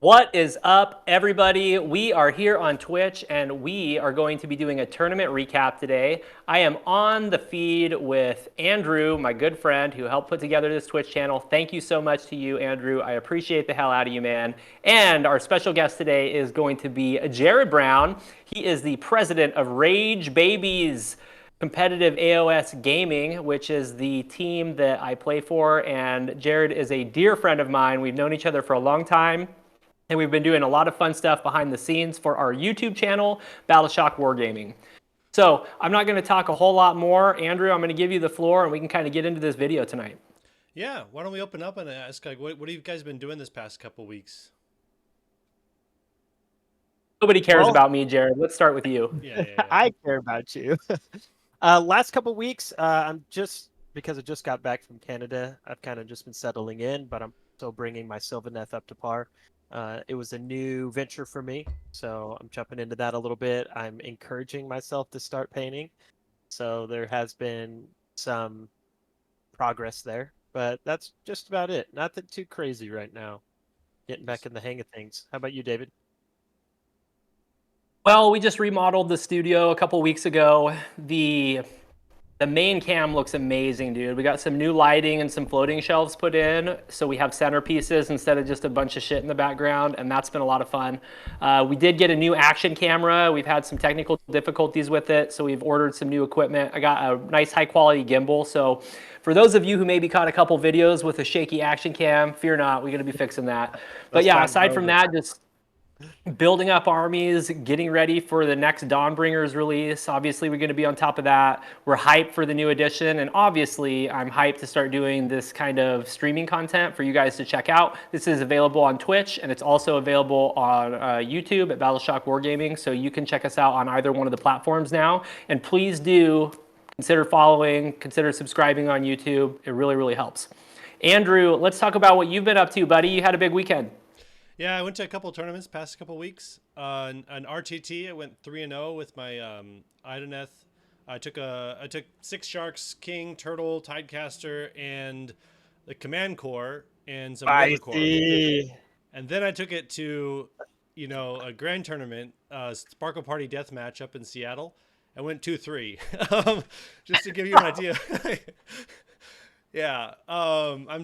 What is up, everybody? We are here on Twitch and we are going to be doing a tournament recap today. I am on the feed with Andrew, my good friend who helped put together this Twitch channel. Thank you so much to you, Andrew. I appreciate the hell out of you, man. And our special guest today is going to be Jarod Brown. He is the president of Rage Babies Competitive AOS Gaming, which is the team that I play for. And Jarod is a dear friend of mine. We've known each other for a long time. And we've been doing a lot of fun stuff behind the scenes for our YouTube channel, Battleshock Wargaming. So I'm not going to talk a whole lot more. Andrew, I'm going to give you the floor and we can kind of get into this video tonight. Yeah, why don't we open up and ask, like, what have you guys been doing this past couple weeks? Nobody cares about me, Jarod. Let's start with you. Yeah. I care about you. Last couple weeks, because I just got back from Canada, I've kind of just been settling in, but I'm still bringing my Sylvaneth up to par. It was a new venture for me, so I'm jumping into that a little bit. I'm encouraging myself to start painting, so there has been some progress there, but that's just about it. Nothing too crazy right now. Getting back in the hang of things. How about you, David? Well, we just remodeled the studio a couple weeks ago. The main cam looks amazing, dude. We got some new lighting and some floating shelves put in, so we have centerpieces instead of just a bunch of shit in the background, and that's been a lot of fun. We did get a new action camera. We've had some technical difficulties with it, so we've ordered some new equipment. I got a nice high-quality gimbal, so for those of you who maybe caught a couple videos with a shaky action cam, fear not, we're going to be fixing that. But yeah, aside from that, just building up armies, getting ready for the next Dawnbringers release. Obviously, we're going to be on top of that. We're hyped for the new edition, and obviously, I'm hyped to start doing this kind of streaming content for you guys to check out. This is available on Twitch, and it's also available on YouTube at Battleshock Wargaming, so you can check us out on either one of the platforms now. And please do consider following, consider subscribing on YouTube. It really, really helps. Andrew, let's talk about what you've been up to, buddy. You had a big weekend. Yeah, I went to a couple of tournaments past couple of weeks. An RTT, I went 3-0 with my Ideneth. I took 6 Sharks, King, Turtle, Tidecaster, and the Command Corps and some River Corps. And then I took it to, a grand tournament, Sparkle Party Deathmatch up in Seattle. I went 2-3, just to give you an idea. Yeah, I'm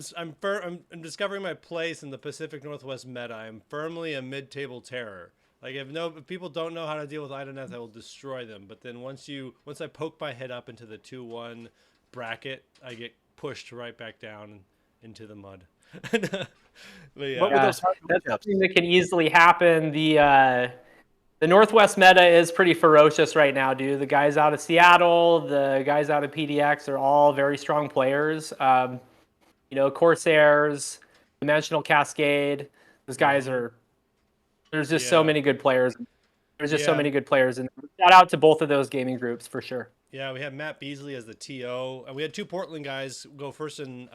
discovering my place in the Pacific Northwest meta. I'm firmly a mid-table terror. Like if people don't know how to deal with Ideneth, I will destroy them. But then once I poke my head up into the 2-1 bracket, I get pushed right back down into the mud. But yeah. That's something that can easily happen. The Northwest meta is pretty ferocious right now, dude. The guys out of Seattle, the guys out of PDX are all very strong players. Corsairs, Dimensional Cascade, those guys are. There's just so many good players. There's just so many good players, and shout out to both of those gaming groups for sure. Yeah, we have Matt Beasley as the TO, and we had 2 Portland guys go first and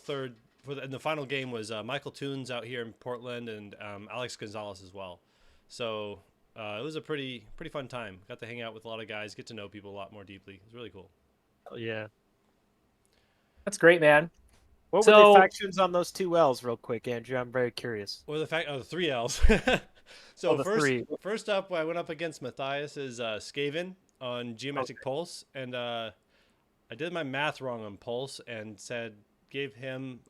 third. And the final game was Michael Toons out here in Portland and Alex Gonzalez as well. So. It was a pretty fun time. Got to hang out with a lot of guys, get to know people a lot more deeply. It was really cool. Oh, yeah. That's great, man. What were the factions on those 2 L's real quick, Andrew? I'm very curious. Or the 3 L's. So first up, I went up against Matthias's Skaven on Geometric Pulse, and I did my math wrong on Pulse and gave him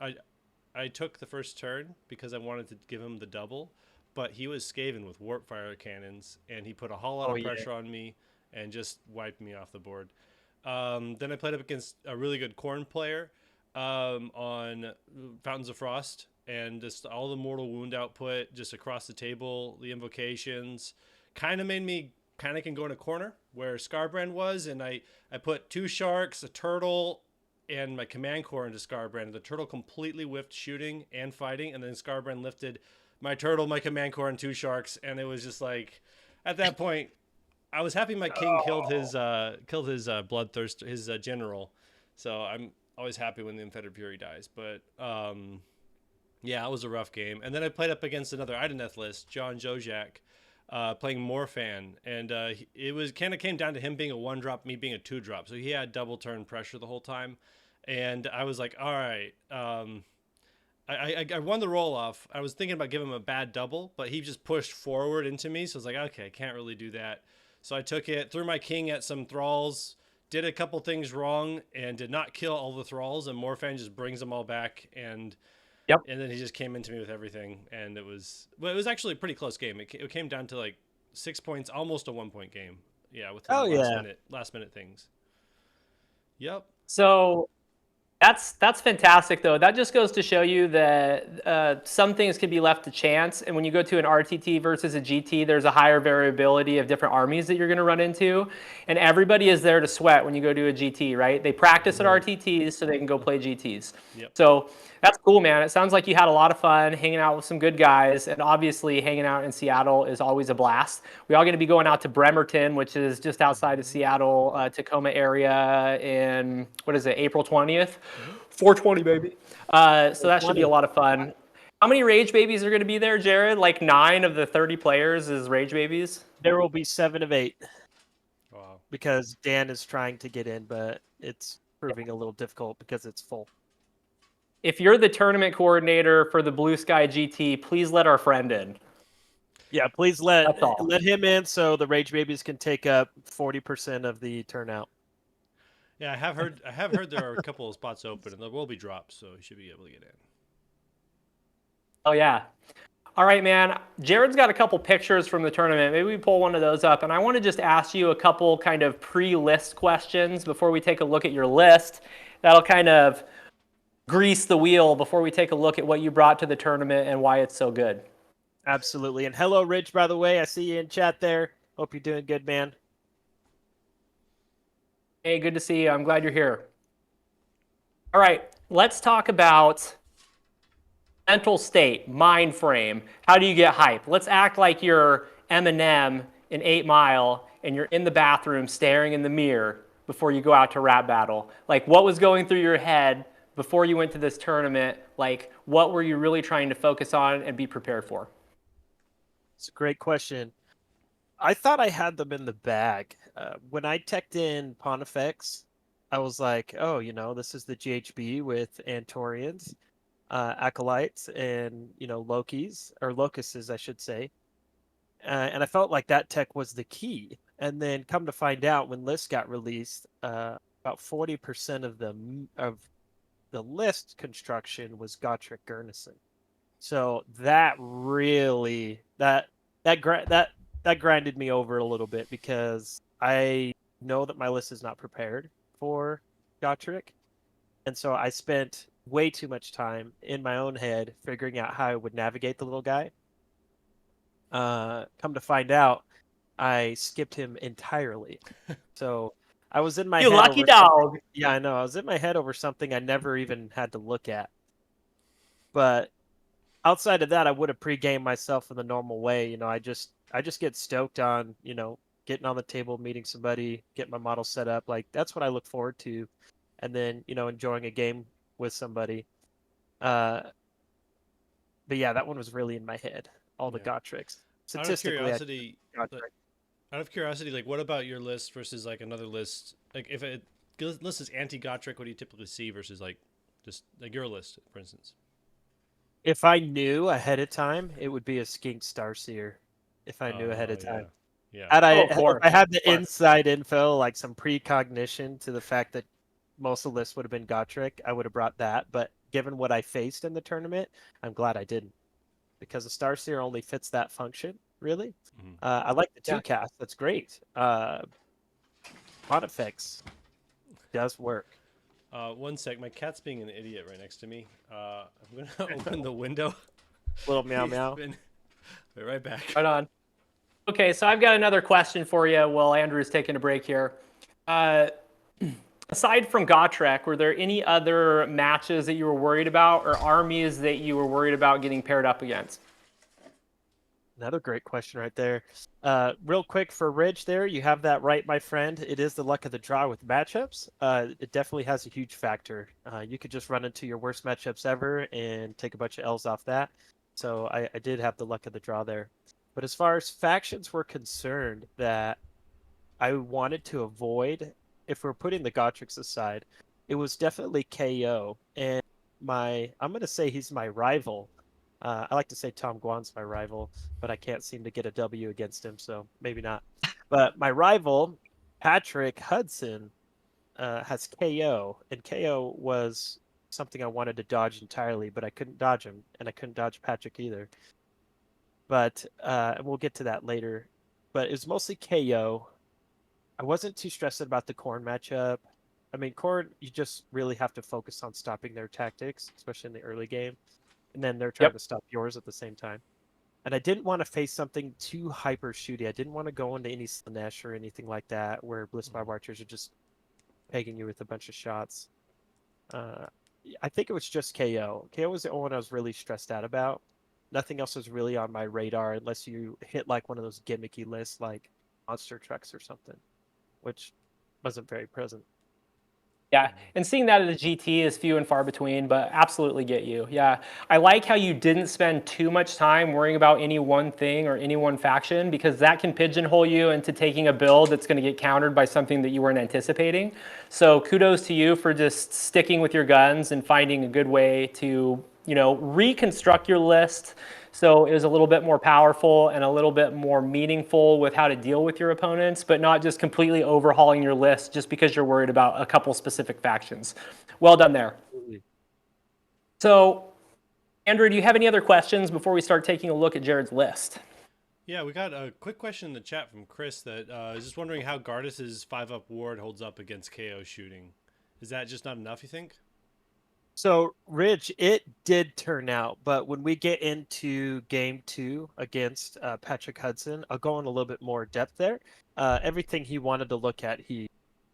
I took the first turn because I wanted to give him the double. But he was Skaven with warp fire cannons, and he put a whole lot of pressure on me and just wiped me off the board. Then I played up against a really good Khorne player on Fountains of Frost, and just all the mortal wound output just across the table, the invocations, kind of made me panic and go in a corner where Scarbrand was, and I put 2 Sharks, a Turtle, and my Command Corps into Scarbrand. The Turtle completely whiffed shooting and fighting, and then Scarbrand lifted my Turtle, my Command Corps, and 2 Sharks, and it was just like, at that point, I was happy my King killed his Bloodthirster, his general. So I'm always happy when the Unfettered Fury dies. But yeah, it was a rough game. And then I played up against another Ideneth list, John Jojak, playing Morfan, and it was kind of came down to him being a 1-drop, me being a 2-drop. So he had double turn pressure the whole time, and I was like, all right. I won the roll off. I was thinking about giving him a bad double, but he just pushed forward into me. So I was like, okay, I can't really do that. So I took it, threw my king at some thralls, did a couple things wrong, and did not kill all the thralls. And Morfan just brings them all back, and then he just came into me with everything. And it was actually a pretty close game. It came down to like 6 points, almost a 1 point game. Yeah, with the last minute things. Yep. So that's fantastic, though. That just goes to show you that some things can be left to chance. And when you go to an RTT versus a GT, there's a higher variability of different armies that you're going to run into. And everybody is there to sweat when you go to a GT, right? They practice at RTTs so they can go play GTs. Yep. So that's cool, man. It sounds like you had a lot of fun hanging out with some good guys. And obviously, hanging out in Seattle is always a blast. We are going to be going out to Bremerton, which is just outside of Seattle, Tacoma area in, April 20th? 420, baby. So that should be a lot of fun. How many Rage Babies are going to be there, Jarod? Like 9 of the 30 players is Rage Babies? There will be 7 of 8. Wow. Because Dan is trying to get in, but it's proving a little difficult because it's full. If you're the tournament coordinator for the Blue Sky GT, please let our friend in. Yeah, please let him in so the Rage Babies can take up 40% of the turnout. Yeah, I have heard there are a couple of spots open, and there will be drops, so you should be able to get in. Oh yeah. All right, man. Jared's got a couple pictures from the tournament. Maybe we pull one of those up, and I want to just ask you a couple kind of pre-list questions before we take a look at your list. That'll kind of grease the wheel before we take a look at what you brought to the tournament and why it's so good. Absolutely. And hello, Rich, by the way. I see you in chat there. Hope you're doing good, man. Hey, good to see you. I'm glad you're here. All right, let's talk about mental state, mind frame. How do you get hype? Let's act like you're Eminem in 8 Mile and you're in the bathroom staring in the mirror before you go out to rap battle. Like, what was going through your head before you went to this tournament? Like, what were you really trying to focus on and be prepared for? It's a great question. I thought I had them in the bag. When I teched in Pontifex, I was like, oh, this is the GHB with Antorians, Acolytes, and, Lokis, or Locuses, I should say. And I felt like that tech was the key. And then come to find out, when lists got released, about 40% of the list construction was Gotrek Gurnison. So that really that grinded me over a little bit because I know that my list is not prepared for Gotrek. And so I spent way too much time in my own head figuring out how I would navigate the little guy. Come to find out, I skipped him entirely. So I was in my head. You lucky dog. Yeah, I know. I was in my head over something I never even had to look at. But outside of that, I would have pre-gamed myself in the normal way. I just get stoked on, getting on the table, meeting somebody, getting my model set up. Like, that's what I look forward to. And then, enjoying a game with somebody. But yeah, that one was really in my head. All the Gotreks. Statistically, out of curiosity, like, what about your list versus like another list? Like, if a list is anti-Gotrek, what do you typically see versus like just like your list, for instance? If I knew ahead of time, it would be a Skink Starseer. If I knew ahead of time. Yeah. If I had the inside info, like some precognition to the fact that most of the lists would have been Gotrek, I would have brought that. But given what I faced in the tournament, I'm glad I didn't. Because the Starseer only fits that function, really. Mm-hmm. I like the 2-cast. That's great. Pontifex does work. 1 sec. My cat's being an idiot right next to me. I'm going to open the window. Little meow meow. Be right back. Right on. Okay, so I've got another question for you while Andrew's taking a break here. Aside from Gotrek, were there any other matches that you were worried about or armies that you were worried about getting paired up against? Another great question right there. Real quick for Ridge there, you have that right, my friend. It is the luck of the draw with matchups. It definitely has a huge factor. You could just run into your worst matchups ever and take a bunch of L's off that. So I did have the luck of the draw there. But as far as factions were concerned that I wanted to avoid, if we're putting the Gotreks aside, it was definitely KO. And I'm going to say he's my rival. I like to say Tom Guan's my rival, but I can't seem to get a W against him, so maybe not. But my rival, Patrick Hudson, has KO, and KO was something I wanted to dodge entirely, but I couldn't dodge him, and I couldn't dodge Patrick either. But and we'll get to that later. But it was mostly KO. I wasn't too stressed about the Corn matchup. I mean, Corn, you just really have to focus on stopping their tactics, especially in the early game, and then they're trying to stop yours at the same time. And I didn't want to face something too hyper shooty. I didn't want to go into any Slanesh or anything like that, where Bliss Barb Archers are just pegging you with a bunch of shots. I think it was just KO. KO was the only one I was really stressed out about. Nothing else was really on my radar unless you hit like one of those gimmicky lists like monster trucks or something, which wasn't very present. Yeah, and seeing that at a GT is few and far between, but absolutely get you. Yeah, I like how you didn't spend too much time worrying about any one thing or any one faction, because that can pigeonhole you into taking a build that's going to get countered by something that you weren't anticipating. So kudos to you for just sticking with your guns and finding a good way to, reconstruct your list so it was a little bit more powerful and a little bit more meaningful with how to deal with your opponents, but not just completely overhauling your list just because you're worried about a couple specific factions. Well done there. Absolutely. So, Andrew, do you have any other questions before we start taking a look at Jarod's list? Yeah, we got a quick question in the chat from Chris that is just wondering how Gardas' 5-up ward holds up against KO shooting. Is that just not enough, you think? So, Rich, it did turn out, but when we get into game 2 against Patrick Hudson, I'll go in a little bit more depth there. Everything he wanted to look at, he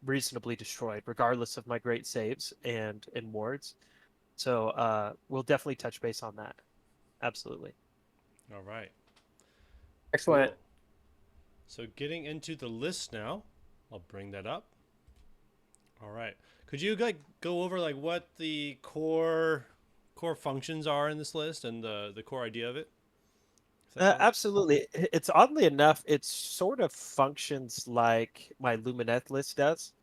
reasonably destroyed, regardless of my great saves and wards. So we'll definitely touch base on that. Absolutely. All right. Excellent. Cool. So getting into the list now, I'll bring that up. All right. Could you go over what the core functions are in this list and the core idea of it? Absolutely. It's oddly enough, it sort of functions like my Lumineth list does.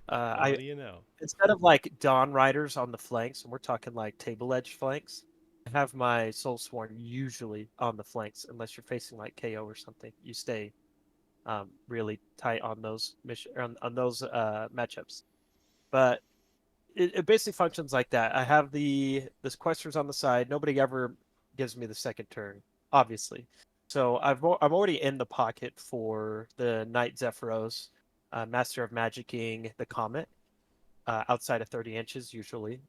What do you know? Instead of Dawn Riders on the flanks, and we're talking table edge flanks, I have my Soulsworn usually on the flanks, unless you're facing KO or something. You stay really tight on those matchups. But it basically functions like that. I have this Questers on the side. Nobody ever gives me the second turn, obviously. So I'm already in the pocket for the Knight Zephyros, Master of Magicking the Comet, outside of 30 inches usually.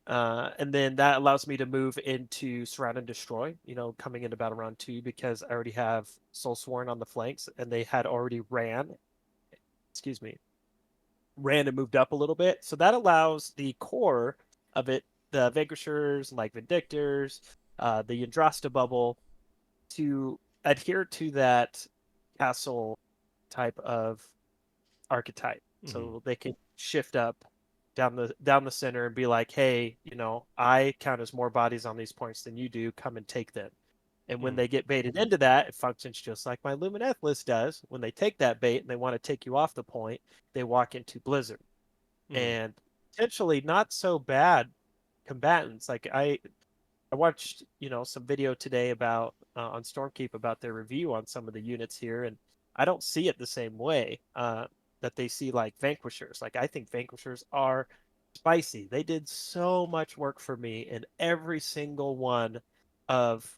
And then that allows me to move into Surround and Destroy, coming into Battle Round 2, because I already have Soulsworn on the flanks, and they had already ran and moved up a little bit. So that allows the core of it, the Vanquishers, like Vindictors, the Yandrasta bubble, to adhere to that castle type of archetype. Mm-hmm. So they can shift up down the center and be like, hey, I count as more bodies on these points than you do. Come and take them. And when they get baited into that, it functions just like my Lumineth list does. When they take that bait and they want to take you off the point, they walk into Blizzard. And potentially not so bad combatants. I watched, some video today about on Stormkeep about their review on some of the units here, and I don't see it the same way that they see Vanquishers. I think Vanquishers are spicy. They did so much work for me in every single one of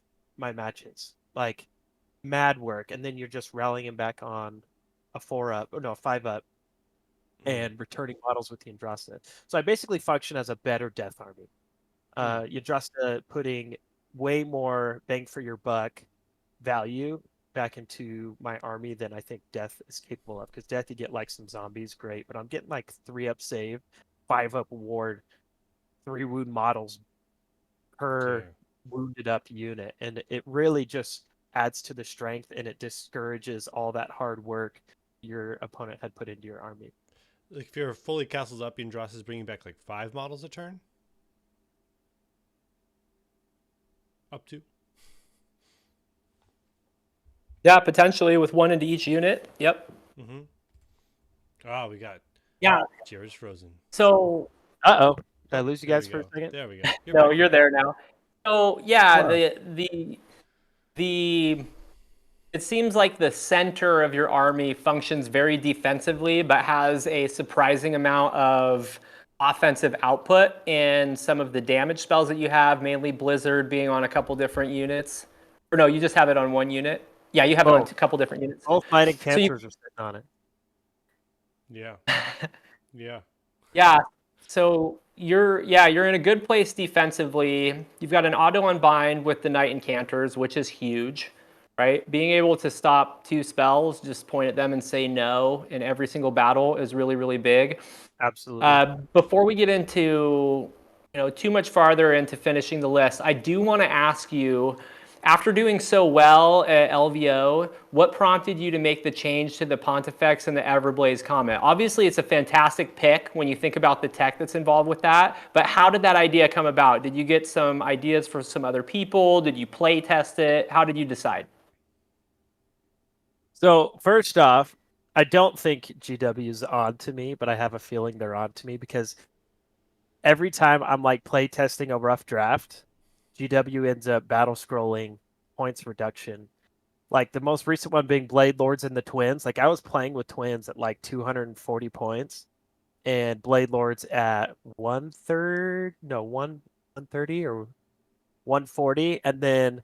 my matches, mad work, and then you're just rallying back on a 5-up and returning models with the Yandrasta. So I basically function as a better death army. Yandrasta putting way more bang for your buck value back into my army than I think Death is capable of, because Death, you get some zombies, great, but I'm getting 3-up save, 5-up ward, 3 wound models per wounded up unit, and it really just adds to the strength, and it discourages all that hard work your opponent had put into your army. If you're fully castles up, Yandrasta is bringing back 5 models a turn? Up to? Yeah, potentially with 1 into each unit. Yep. Mm-hmm. Oh, we got... Yeah. Jarod's frozen. So... Uh-oh. Did I lose you guys for a second? There we go. No, you're there now. So yeah, Wow. the it seems like the center of your army functions very defensively, but has a surprising amount of offensive output in some of the damage spells that you have, mainly Blizzard being on a couple different units. Or no, you just have it on one unit. Yeah, you have it on a couple different units. Both Mighty So you, Cancers are sitting on it. Yeah. Yeah. yeah. So you're in a good place defensively. You've got an auto unbind with the Knight Incanters, which is huge, right? Being able to stop 2 spells, just point at them and say no in every single battle is really, really big. Absolutely. Before we get into too much farther into finishing the list, I do want to ask you, after doing so well at LVO, what prompted you to make the change to the Pontifex and the Everblaze Comet? Obviously, it's a fantastic pick when you think about the tech that's involved with that, but how did that idea come about? Did you get some ideas from some other people? Did you play test it? How did you decide? So first off, I don't think GW is on to me, but I have a feeling they're on to me because every time I'm like play testing a rough draft, GW ends up battle scrolling points reduction. Like the most recent one being Blade Lords and the Twins. Like I was playing with Twins at like 240 points and Blade Lords at 130 or 140. And then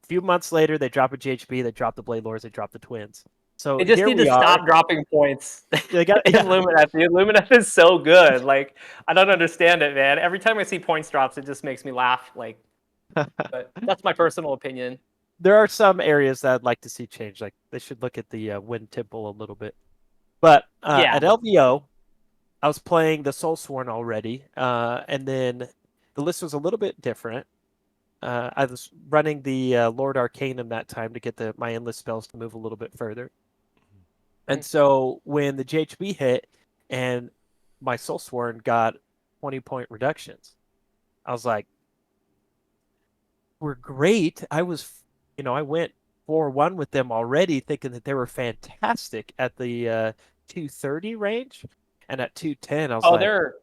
a few months later, they drop a GHB, they drop the Blade Lords, they drop the Twins. So They just here need to we are. stop dropping points. They got in Lumineth. The Lumineth is so good. Like, I don't understand it, man. Every time I see points drops, it just makes me laugh. Like, but that's my personal opinion. There are some areas that I'd like to see change. Like they should look at the Wind Temple a little bit. But at LVO, I was playing the Soulsworn already, and then the list was a little bit different. I was running the Lord Arcanum that time to get my endless spells to move a little bit further. And so when the GHB hit and my Soulsworn got 20-point reductions, I was like, we're great. I went 4-1 with them already, thinking that they were fantastic at the 230 range. And at 210, I was like,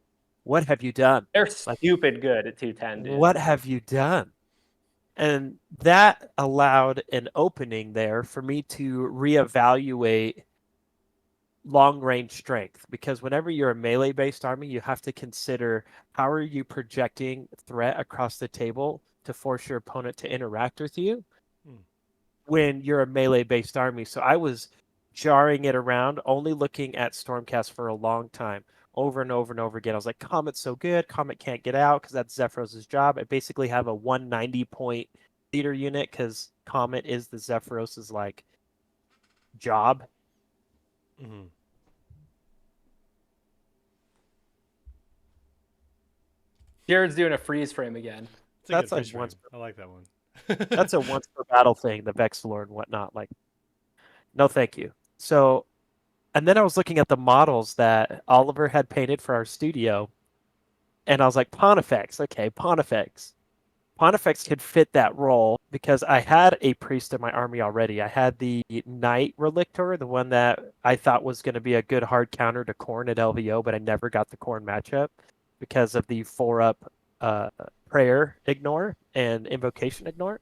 what have you done? They're stupid good at 210, dude. What have you done? And that allowed an opening there for me to reevaluate long-range strength, because whenever you're a melee-based army, you have to consider how are you projecting threat across the table to force your opponent to interact with you when you're a melee-based army. So I was jarring it around, only looking at Stormcast for a long time, over and over and over again. I was like, Comet's so good. Comet can't get out because that's Zephyros' job. I basically have a 190-point theater unit because Comet is the Zephyros' like job. Mm-hmm. Jared's doing a freeze frame again. That's like once. I like that one. That's a once per battle thing, the Vexilor and whatnot. Like, no, thank you. So, and then I was looking at the models that Oliver had painted for our studio, and I was like, Pontifex. Okay, Pontifex. Pontifex could fit that role because I had a priest in my army already. I had the Knight Relictor, the one that I thought was going to be a good hard counter to Khorne at LVO, but I never got the Khorne matchup because of the 4-up prayer ignore and invocation ignore.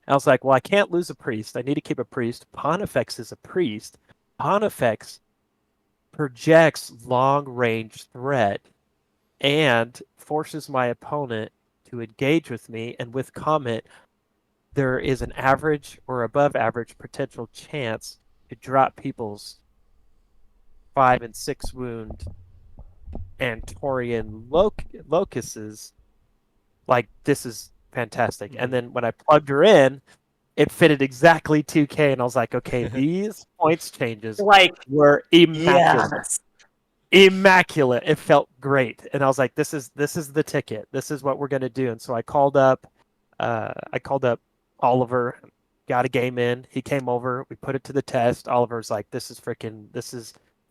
I was like, well, I can't lose a priest. I need to keep a priest. Pontifex is a priest. Pontifex projects long-range threat and forces my opponent to engage with me. And with Comet, there is an average or above average potential chance to drop people's 5 and 6 wound Antorian locuses. Like, this is fantastic. And then when I plugged her in, it fitted exactly 2K, and I was like, okay, these points changes were immaculate. Yes. Immaculate. It felt great. And I was like, this is the ticket. This is what we're gonna do. And so I called up Oliver, got a game in. He came over, we put it to the test. Oliver's like, this is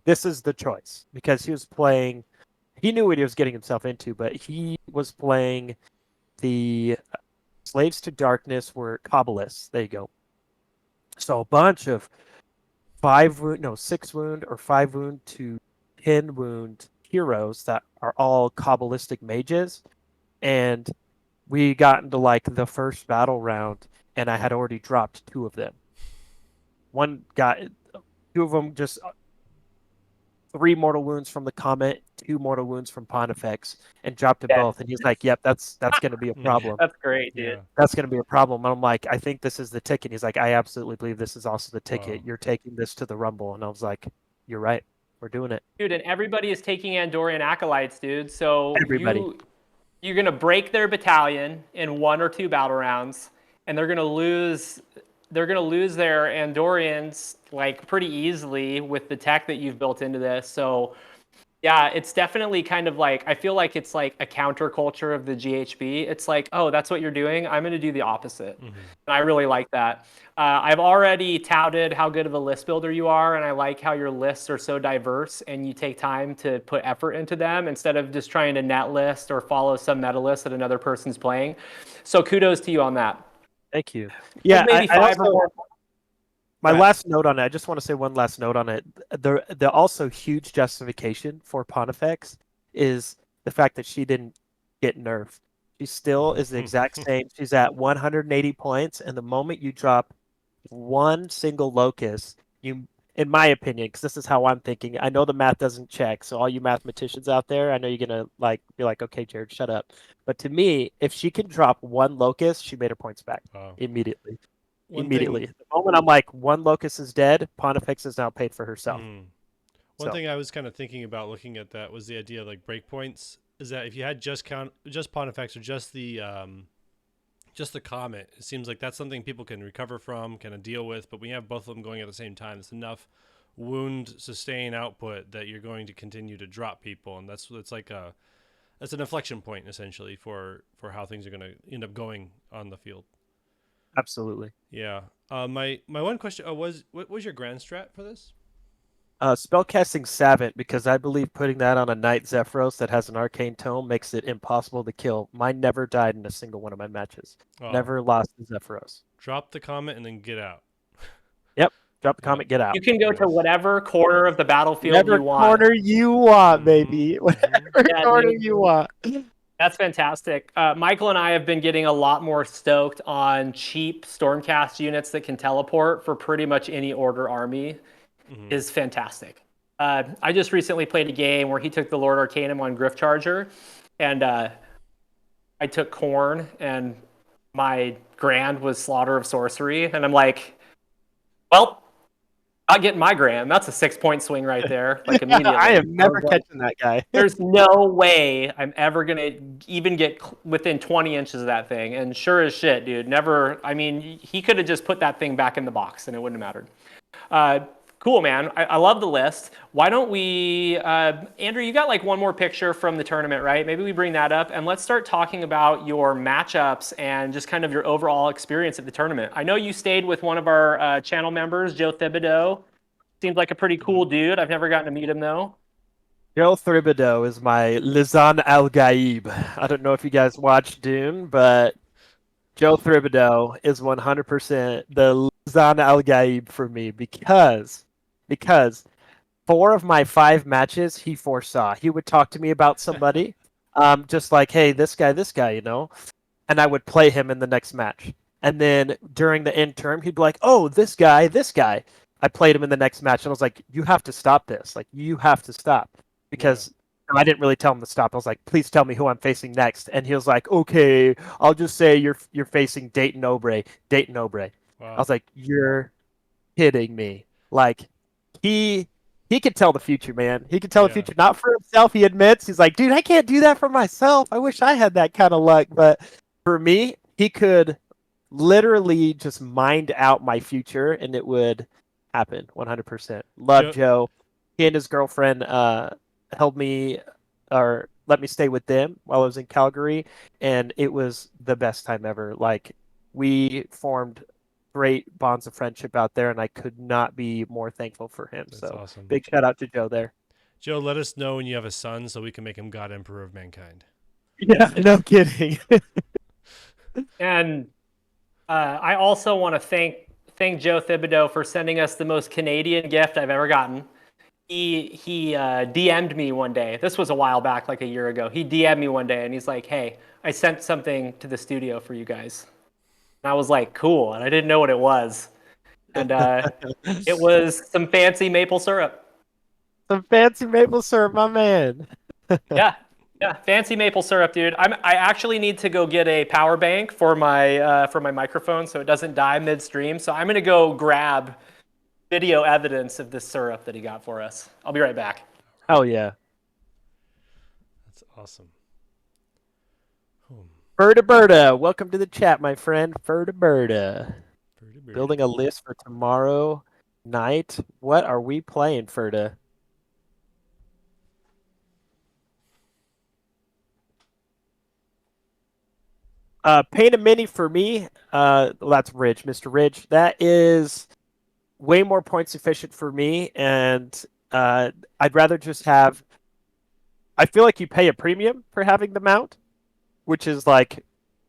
the choice. Because he knew what he was getting himself into, but he was playing the Slaves to Darkness were Kabbalists. There you go. So a bunch of 6 wound or 5 wound to 10 wound heroes that are all Kabbalistic mages, and we got into like the first battle round, and I had already dropped 2 of them. One guy, 2 of them just 3 mortal wounds from the comet, 2 mortal wounds from Pontifex, and dropped them both. And he's like, "Yep, that's going to be a problem. That's great, dude. Yeah. That's going to be a problem." And I'm like, "I think this is the ticket." He's like, "I absolutely believe this is also the ticket. Wow. You're taking this to the Rumble." And I was like, "You're right. We're doing it." Dude, and everybody is taking Andorian acolytes, dude. So Everybody. you're gonna break their battalion in 1 or 2 battle rounds, and they're gonna lose their Andorians like pretty easily with the tech that you've built into this. So yeah, it's definitely kind of like, I feel like it's like a counterculture of the GHB. It's like, oh, that's what you're doing. I'm going to do the opposite. And I really like that. I've already touted how good of a list builder you are, and I like how your lists are so diverse and you take time to put effort into them instead of just trying to net list or follow some meta list that another person's playing. So kudos to you on that. Thank you. Yeah, maybe I 5 also, or more. my last note on it, I just want to say one last note on it. The also huge justification for Pontifex is the fact that she didn't get nerfed. She still is the exact same. She's at 180 points, and the moment you drop one single locus, you, in my opinion, because this is how I'm thinking. I know the math doesn't check, so all you mathematicians out there, I know you're gonna like be like, "Okay, Jared, shut up." But to me, if she can drop one locus, she made her points back immediately. Immediately. The moment I'm like, one locus is dead, Pontifex is now paid for herself. One thing I was kind of thinking about looking at that was the idea of like breakpoints. Is that if you had just Pontifex or just the comet, it seems like that's something people can recover from, kind of deal with. But when you have both of them going at the same time, it's enough wound sustain output that you're going to continue to drop people, and that's an inflection point essentially for how things are going to end up going on the field. Absolutely. Yeah. My one question was, what was your grand strat for this? Spellcasting Savant, because I believe putting that on a Knight Zephyros that has an Arcane Tome makes it impossible to kill. Mine never died in a single one of my matches. Never lost to Zephyros. Drop the comet and then get out. Yep. Drop the comet, get out. You can go to whatever corner of the battlefield whatever you want. Whatever corner you want, baby. Whatever corner you want. That's fantastic. Michael and I have been getting a lot more stoked on cheap Stormcast units that can teleport for pretty much any order army. Is fantastic. I just recently played a game where he took the Lord Arcanum on Griff Charger, and I took Khorne, and my Grand was Slaughter of Sorcery, and I'm like, well, not getting my Grand. That's a 6-point swing right there, like immediately. I am never catching that guy. There's no way I'm ever gonna even get within 20 inches of that thing. And sure as shit, dude, never. I mean, he could have just put that thing back in the box, and it wouldn't have mattered. Cool, man. I love the list. Why don't we, Andrew, you got like one more picture from the tournament, right? Maybe we bring that up and let's start talking about your matchups and just kind of your overall experience at the tournament. I know you stayed with one of our channel members, Joe Thibodeau. Seems like a pretty cool dude. I've never gotten to meet him though. Joe Thibodeau is my Lizan Al Gaib. I don't know if you guys watch Dune, but Joe Thibodeau is 100% the Lizan Al Gaib for me because 4 of my 5 matches he foresaw. He would talk to me about somebody, just like, hey, this guy, you know, and I would play him in the next match. And then during the end term, he'd be like, oh, this guy. I played him in the next match, and I was like, you have to stop this. Like, you have to stop. Because I didn't really tell him to stop. I was like, please tell me who I'm facing next. And he was like, okay, I'll just say you're facing Dayton Obrey. Wow. I was like, you're kidding me. Like, he could tell the future, man. He could tell the future. Not for himself, he admits. He's like, dude, I can't do that for myself. I wish I had that kind of luck. But for me, he could literally just mind out my future, and it would happen 100%. Love Joe. He and his girlfriend helped me or let me stay with them while I was in Calgary, and it was the best time ever. Like, we formed great bonds of friendship out there, and I could not be more thankful for him. That's awesome. Big shout out to Joe there. Joe, let us know when you have a son so we can make him God Emperor of Mankind. Yeah, no kidding. And I also want to thank Joe Thibodeau for sending us the most Canadian gift I've ever gotten. he DM'd me one day. This was a while back, like a year ago. He DM'd me one day and he's like, "Hey, I sent something to the studio for you guys." And I was like, "Cool," and I didn't know what it was. And it was some fancy maple syrup. Some fancy maple syrup, my man. Yeah, fancy maple syrup, dude. I actually need to go get a power bank for my microphone so it doesn't die midstream. So I'm gonna go grab video evidence of this syrup that he got for us. I'll be right back. Oh yeah. That's awesome. Berta, welcome to the chat, my friend. Berta. Building a list for tomorrow night. What are we playing, Ferda? Paint a mini for me. That's Ridge, Mr. Ridge. That is way more points efficient for me, and I'd rather just have. I feel like you pay a premium for having the mount, which is like,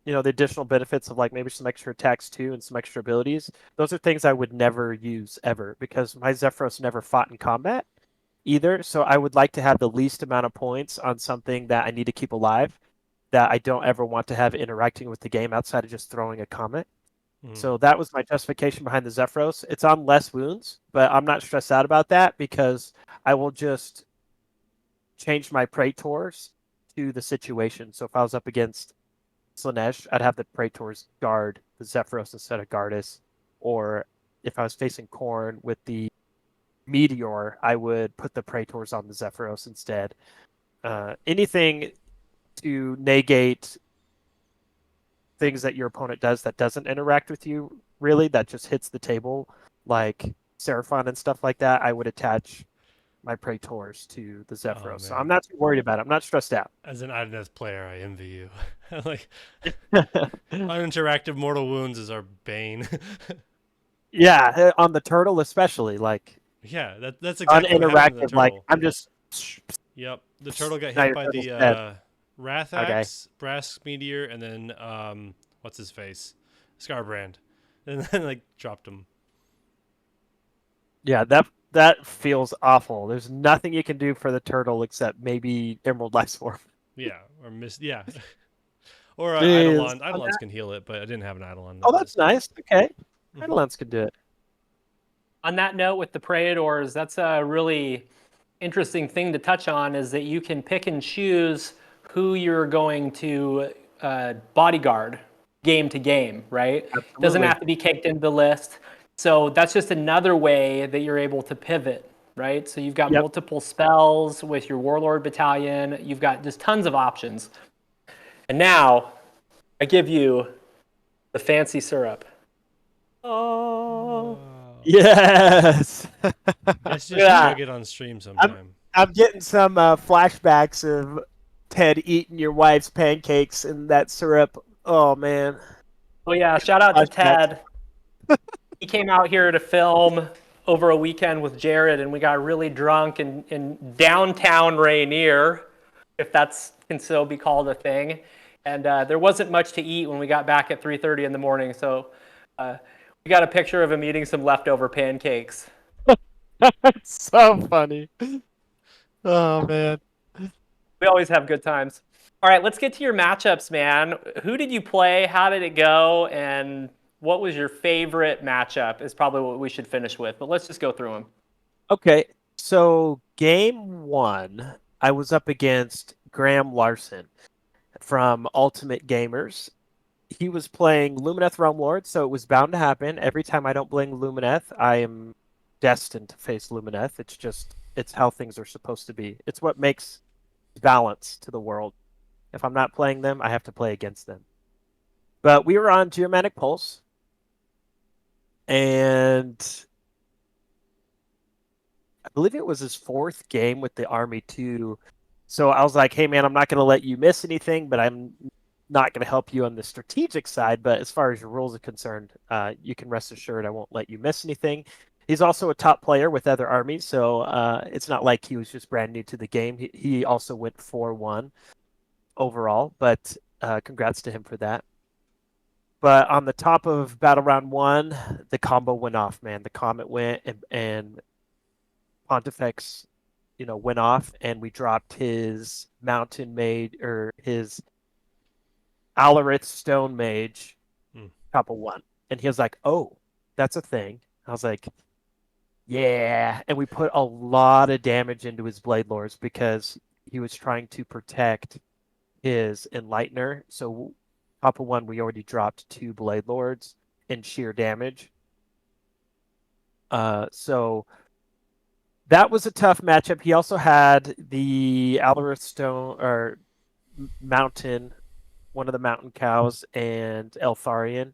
the additional benefits of like maybe some extra attacks too and some extra abilities. Those are things I would never use ever because my Zephyros never fought in combat either. So I would like to have the least amount of points on something that I need to keep alive, that I don't ever want to have interacting with the game outside of just throwing a comment. So that was my justification behind the Zephyros. It's on less wounds, but I'm not stressed out about that because I will just change my Praetors to the situation. So if I was up against Slanesh, I'd have the Praetors guard the Zephyros instead of Gardas. Or if I was facing Khorne with the Meteor, I would put the Praetors on the Zephyros instead. Anything to negate things that your opponent does that doesn't interact with you, really, that just hits the table, like Seraphon and stuff like that, I would attach my Praetors to the Zephyros. So I'm not too worried about it. I'm not stressed out. As an Idoneth player, I envy you. Like, uninteractive mortal wounds is our bane. Yeah, on the turtle especially, like. Yeah, that's exactly what happened to the turtle. Like I'm just. Yep, the turtle got hit by the Wrath Axe, Brass Meteor, and then what's his face, Scarbrand, and then like dropped him. Yeah, that feels awful. There's nothing you can do for the turtle except maybe Emerald Life Form. Yeah, or yeah, or Eidolon. Eidolons can heal it, but I didn't have an Eidolon. Oh, that's nice. Okay, Eidolons can do it. On that note, with the Praetors, that's a really interesting thing to touch on, is that you can pick and choose who you're going to bodyguard game to game, right? Absolutely. Doesn't have to be caked into the list. So that's just another way that you're able to pivot, right? So you've got multiple spells with your Warlord Battalion. You've got just tons of options. And now I give you the fancy syrup. Oh. Yes. Let's just chug it on stream sometime. I'm getting some flashbacks of Ted eating your wife's pancakes and that syrup. Oh, man. Oh, yeah. Shout out to Ted. He came out here to film over a weekend with Jarod, and we got really drunk in downtown Rainier, if that can still be called a thing. And there wasn't much to eat when we got back at 3:30 in the morning. So we got a picture of him eating some leftover pancakes. That's so funny. Oh, man. We always have good times. All right, let's get to your matchups, man. Who did you play? How did it go? And what was your favorite matchup is probably what we should finish with. But let's just go through them. Okay, so game one, I was up against Graham Larson from Ultimate Gamers. He was playing Lumineth Realm Lord, so it was bound to happen. Every time I don't bling Lumineth, I am destined to face Lumineth. It's how things are supposed to be. It's what makes balance to the world. If I'm not playing them, I have to play against them. But we were on Geomantic Pulse, and I believe it was his fourth game with the Army 2. So I was like, hey, man, I'm not going to let you miss anything, but I'm not going to help you on the strategic side. But as far as your rules are concerned, you can rest assured I won't let you miss anything. He's also a top player with other armies, so it's not like he was just brand new to the game. He also went 4-1 overall, but congrats to him for that. But on the top of Battle Round 1, the combo went off, man. The Comet went, and Pontifex, went off, and we dropped his Mountain Mage or his Alarith Stone Mage top of 1. And he was like, "Oh, that's a thing." I was like, "Yeah." And we put a lot of damage into his Blade Lords because he was trying to protect his Enlightener. So top of 1, we already dropped 2 Blade Lords in sheer damage. So that was a tough matchup. He also had the Alarith Stone or Mountain, one of the Mountain Cows, and Eltharion.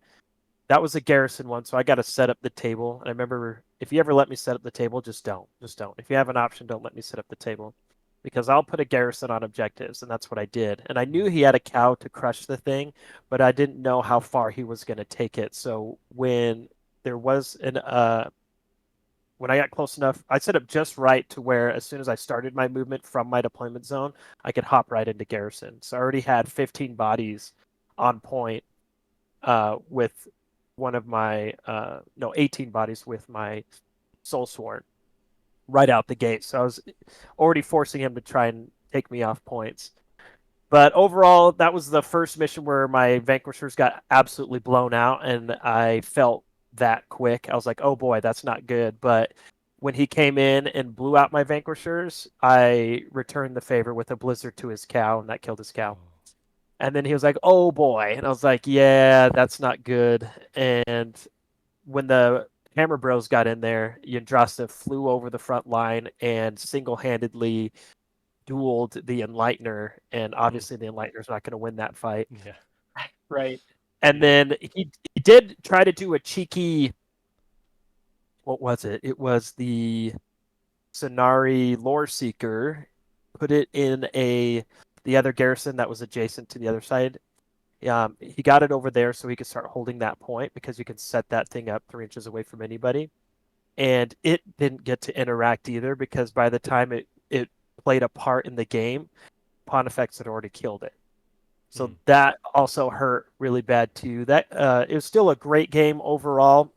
That was a garrison one, so I got to set up the table. And I remember, if you ever let me set up the table, just don't. Just don't. If you have an option, don't let me set up the table. Because I'll put a garrison on objectives, and that's what I did. And I knew he had a cow to crush the thing, but I didn't know how far he was going to take it. So when there was when I got close enough, I set up just right to where as soon as I started my movement from my deployment zone, I could hop right into garrison. So I already had 15 bodies on point with one of my 18 bodies with my Soul Sworn right out the gate. So I was already forcing him to try and take me off points. But overall, that was the first mission where my Vanquishers got absolutely blown out, and I felt that quick. I was like, "Oh boy, that's not good." But when he came in and blew out my Vanquishers, I returned the favor with a blizzard to his cow, and that killed his cow. And then he was like, "Oh boy," and I was like, "Yeah, that's not good." And when the Hammer Bros got in there, Yndrasta flew over the front line and single-handedly dueled the Enlightener, and obviously the Enlightener's not going to win that fight. Yeah. Right. And then he did try to do a cheeky, what was it? It was the Sonari Lore Seeker, put it in the other garrison that was adjacent to the other side. He got it over there so he could start holding that point, because you can set that thing up 3 inches away from anybody. And it didn't get to interact either, because by the time it played a part in the game, Pontifex had already killed it. So that also hurt really bad too. That it was still a great game overall.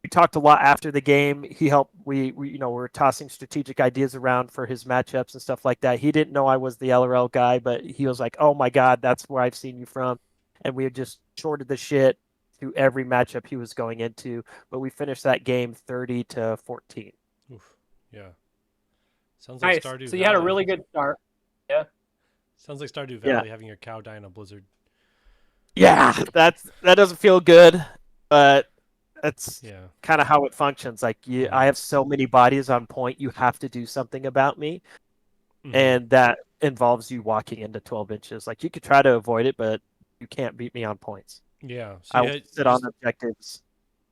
We talked a lot after the game. He helped. We were tossing strategic ideas around for his matchups and stuff like that. He didn't know I was the LRL guy, but he was like, "Oh my god, that's where I've seen you from," and we had just shorted the shit through every matchup he was going into. But we finished that game 30-14. Oof. Yeah. Sounds Nice. like Stardew Valley. So you had a really good start. Yeah. Sounds like Stardew Valley having your cow die in a blizzard. Yeah, that doesn't feel good, but that's Yeah. kind of how it functions. Like I have so many bodies on point, you have to do something about me, and that involves you walking into 12 inches. Like you could try to avoid it, but you can't beat me on points. Yeah. So I will sit on objectives.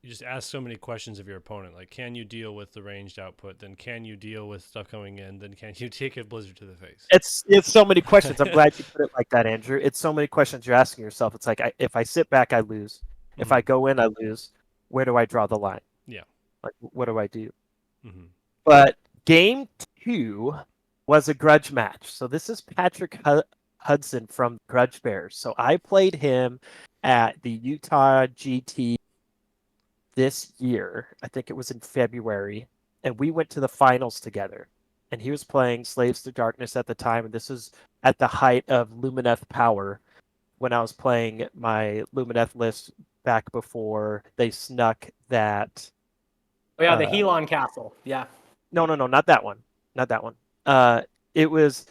You just ask so many questions of your opponent. Like, can you deal with the ranged output? Then can you deal with stuff coming in? Then can you take a blizzard to the face? It's so many questions. I'm glad you put it like that, Andrew. It's so many questions you're asking yourself. It's like, if I sit back, I lose. If I go in, I lose. Where do I draw the line? Yeah. Like, what do I do? But game 2 was a grudge match. So this is Patrick Hudson from Grudge Bears. So I played him at the Utah GT this year. I think it was in February. And we went to the finals together. And he was playing Slaves to Darkness at the time. And this was at the height of Lumineth Power, when I was playing my Lumineth list back before they snuck that. Oh yeah, the Helon Castle. Yeah. No, not that one. Not that one. It was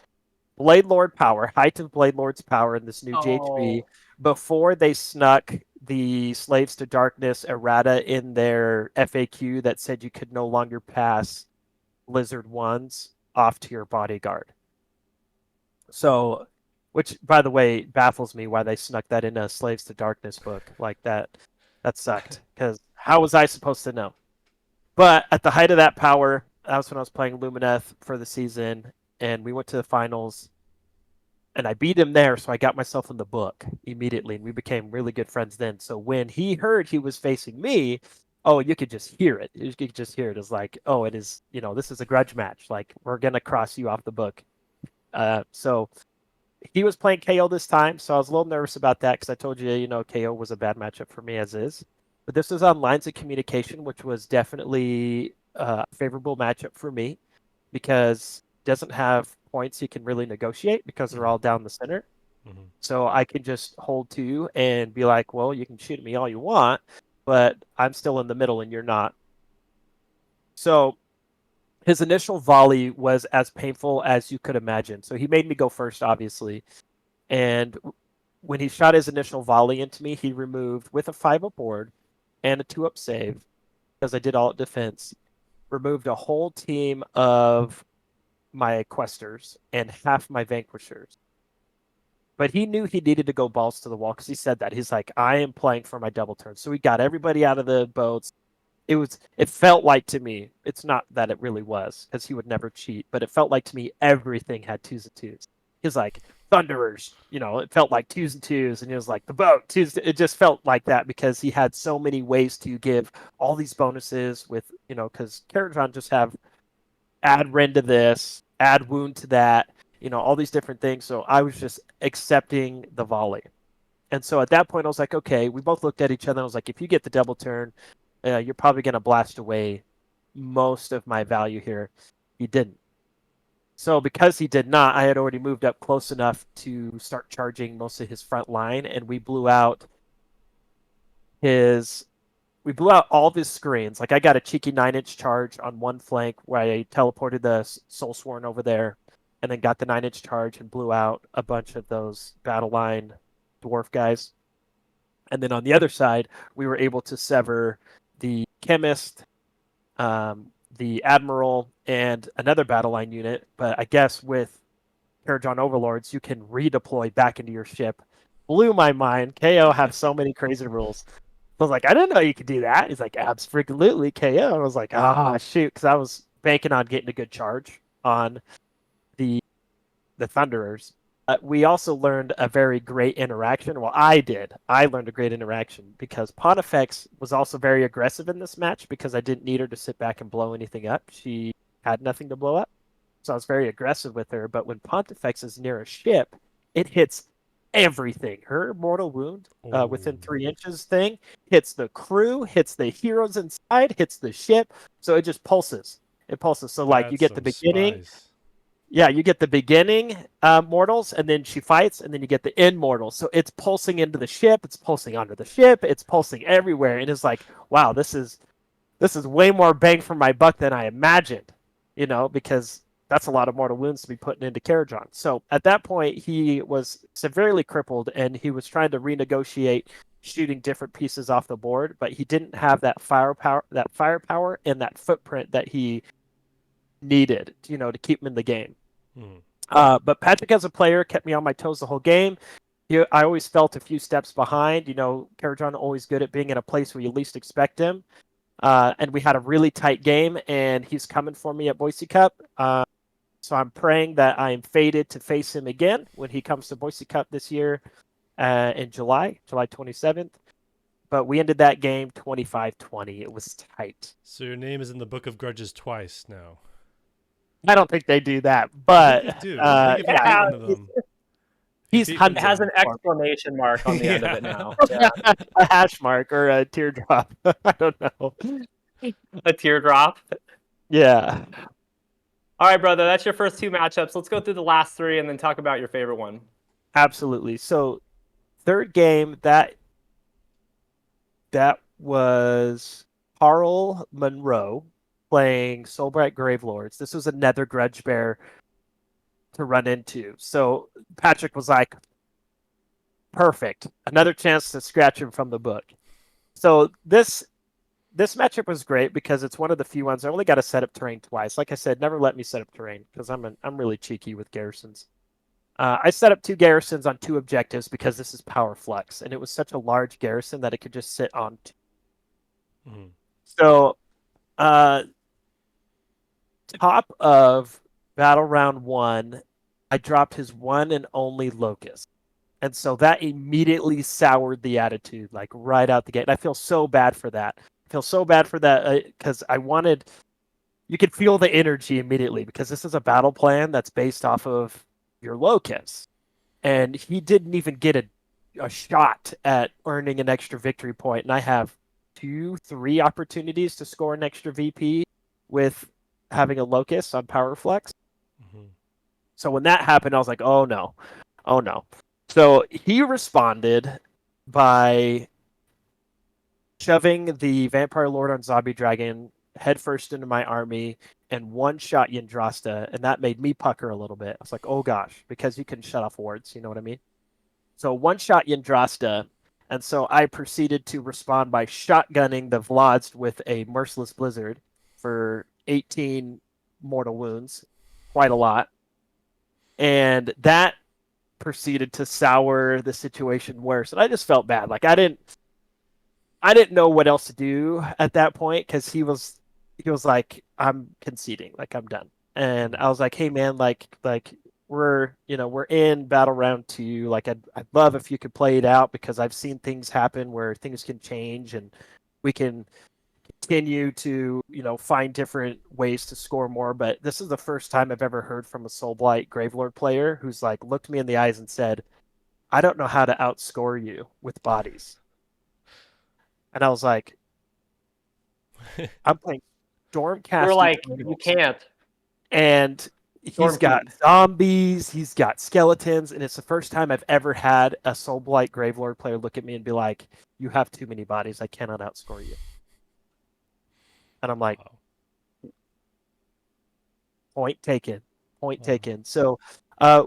Blade Lord Power, height of Blade Lord's power in this new GHB, before they snuck the Slaves to Darkness errata in their FAQ that said you could no longer pass Lizard ones off to your bodyguard. So, which, by the way, baffles me why they snuck that in a Slaves to Darkness book like that. That sucked, because how was I supposed to know? But at the height of that power, that was when I was playing Lumineth for the season, and we went to the finals, and I beat him there, so I got myself in the book immediately, and we became really good friends then. So when he heard he was facing me, oh, you could just hear it. You could just hear it. It's like, oh, it is, this is a grudge match. Like, we're going to cross you off the book. So he was playing KO this time, so I was a little nervous about that, because I told you, KO was a bad matchup for me as is. But this was on Lines of Communication, which was definitely a favorable matchup for me because it doesn't have points he can really negotiate because they're all down the center. Mm-hmm. So I can just hold 2 and be like, well, you can shoot at me all you want, but I'm still in the middle and you're not. So his initial volley was as painful as you could imagine. So he made me go first, obviously. And when he shot his initial volley into me, he removed, with a 5-up board and a 2-up save, because I did all at defense, removed a whole team of my questers and half my vanquishers. But he knew he needed to go balls to the wall because he said that. He's like, I am playing for my double turn. So he got everybody out of the boats. It felt like to me, it's not that it really was because he would never cheat, but it felt like to me everything had 2s and 2s. He was like, Thunderers, it felt like 2s and 2s, and he was like, the boat, 2s. It just felt like that because he had so many ways to give all these bonuses with, because Karajan just have add rend to this, add wound to that, all these different things. So I was just accepting the volley. And so at that point, I was like, okay, we both looked at each other. And I was like, if you get the double turn, you're probably going to blast away most of my value here. He didn't. So because he did not, I had already moved up close enough to start charging most of his front line, and we blew out all of his screens. Like I got a cheeky 9-inch charge on one flank where I teleported the Soulsworn over there, and then got the 9-inch charge and blew out a bunch of those battle line dwarf guys. And then on the other side, we were able to sever the chemist, the admiral, and another battle line unit. But I guess with Paragon Overlords, you can redeploy back into your ship. Blew my mind. KO have so many crazy rules. I was like, I didn't know you could do that. He's like, absolutely, KO. I was like, shoot, because I was banking on getting a good charge on the Thunderers. We also learned a very great interaction. Well, I did. I learned a great interaction because Pontifex was also very aggressive in this match because I didn't need her to sit back and blow anything up. She had nothing to blow up. So I was very aggressive with her. But when Pontifex is near a ship, it hits everything. Her mortal wound within 3 inches thing hits the crew, hits the heroes inside, hits the ship. So it just pulses. It pulses. So like you get the beginning. Spies. Yeah, you get the beginning mortals, and then she fights, and then you get the end mortals. So it's pulsing into the ship, it's pulsing onto the ship, it's pulsing everywhere. And it's like, wow, this is way more bang for my buck than I imagined, because that's a lot of mortal wounds to be putting into Karajan. So at that point, he was severely crippled, and he was trying to renegotiate shooting different pieces off the board, but he didn't have that firepower and that footprint that he needed, to keep him in the game. But Patrick, as a player, kept me on my toes the whole game. I always felt a few steps behind. Karajan always good at being in a place where you least expect him. And we had a really tight game, and he's coming for me at Boise Cup. So I'm praying that I am fated to face him again when he comes to Boise Cup this year in July 27th. But we ended that game 25-20. It was tight. So your name is in the Book of Grudges twice now. I don't think they do that, but I think they do. I think if you beat one of them, he's It has an exclamation mark on the end of it now. Yeah. A hash mark or a teardrop. I don't know. A teardrop. Yeah. All right, brother. That's your first 2 matchups. Let's go through the last 3 and then talk about your favorite one. Absolutely. So, third game that was Carl Monroe playing Soulbright Gravelords. This was another Grudge Bear to run into. So Patrick was like, perfect. Another chance to scratch him from the book. So this matchup was great because it's one of the few ones I only got to set up terrain twice. Like I said, never let me set up terrain because I'm really cheeky with garrisons. I set up 2 garrisons on 2 objectives because this is Power Flux, and it was such a large garrison that it could just sit on 2. Mm-hmm. So, top of battle round 1, I dropped his one and only Locust. And so that immediately soured the attitude, like right out the gate. And I feel so bad for that. Because you could feel the energy immediately because this is a battle plan that's based off of your Locust. And he didn't even get a shot at earning an extra victory point. And I have 2-3 opportunities to score an extra VP with having a locust on power flex. Mm-hmm. So when that happened, I was like, oh no, oh no. So he responded by shoving the Vampire Lord on Zombie Dragon headfirst into my army and one-shot Yndrasta, and that made me pucker a little bit. I was like, oh gosh, because you can shut off wards, you know what I mean? So one-shot Yndrasta, and so I proceeded to respond by shotgunning the Vlads with a Merciless Blizzard for 18 mortal wounds, quite a lot. And that proceeded to sour the situation worse. And I just felt bad. Like I didn't know what else to do at that point because he was like, I'm conceding, like I'm done. And I was like, hey man, like we're in battle round 2. Like I'd love if you could play it out because I've seen things happen where things can change and we can continue to, find different ways to score more. But this is the first time I've ever heard from a Soulblight Gravelord player who's like looked me in the eyes and said, I don't know how to outscore you with bodies. And I was like, I'm playing Stormcast. We're like, you can't. And he's got zombies, he's got skeletons, and it's the first time I've ever had a Soulblight Gravelord player look at me and be like, you have too many bodies, I cannot outscore you. And I'm like, point taken. Point taken. So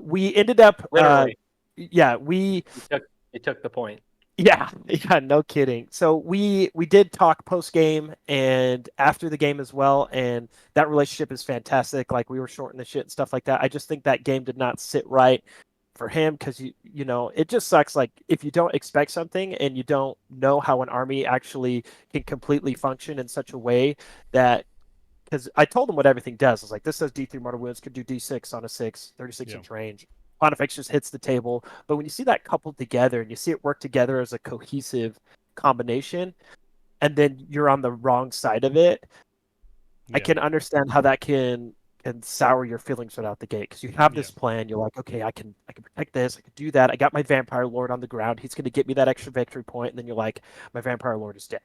we ended up literally. We took the point. Yeah, no kidding. So we did talk post game and after the game as well, and that relationship is fantastic. Like we were shorting the shit and stuff like that. I just think that game did not sit right for him because you know it just sucks. Like if you don't expect something and you don't know how an army actually can completely function in such a way that. Because I told him what everything does. I was like, this says D3 mortal wounds, could do D6 on a 36-inch range. Pontifex just hits the table. But when you see that coupled together and you see it work together as a cohesive combination, and then you're on the wrong side of it, I can understand how that can sour your feelings right out the gate. Because you have this plan, you're like, okay, I can protect this, I can do that. I got my Vampire Lord on the ground. He's going to get me that extra victory point, and then you're like, my Vampire Lord is dead.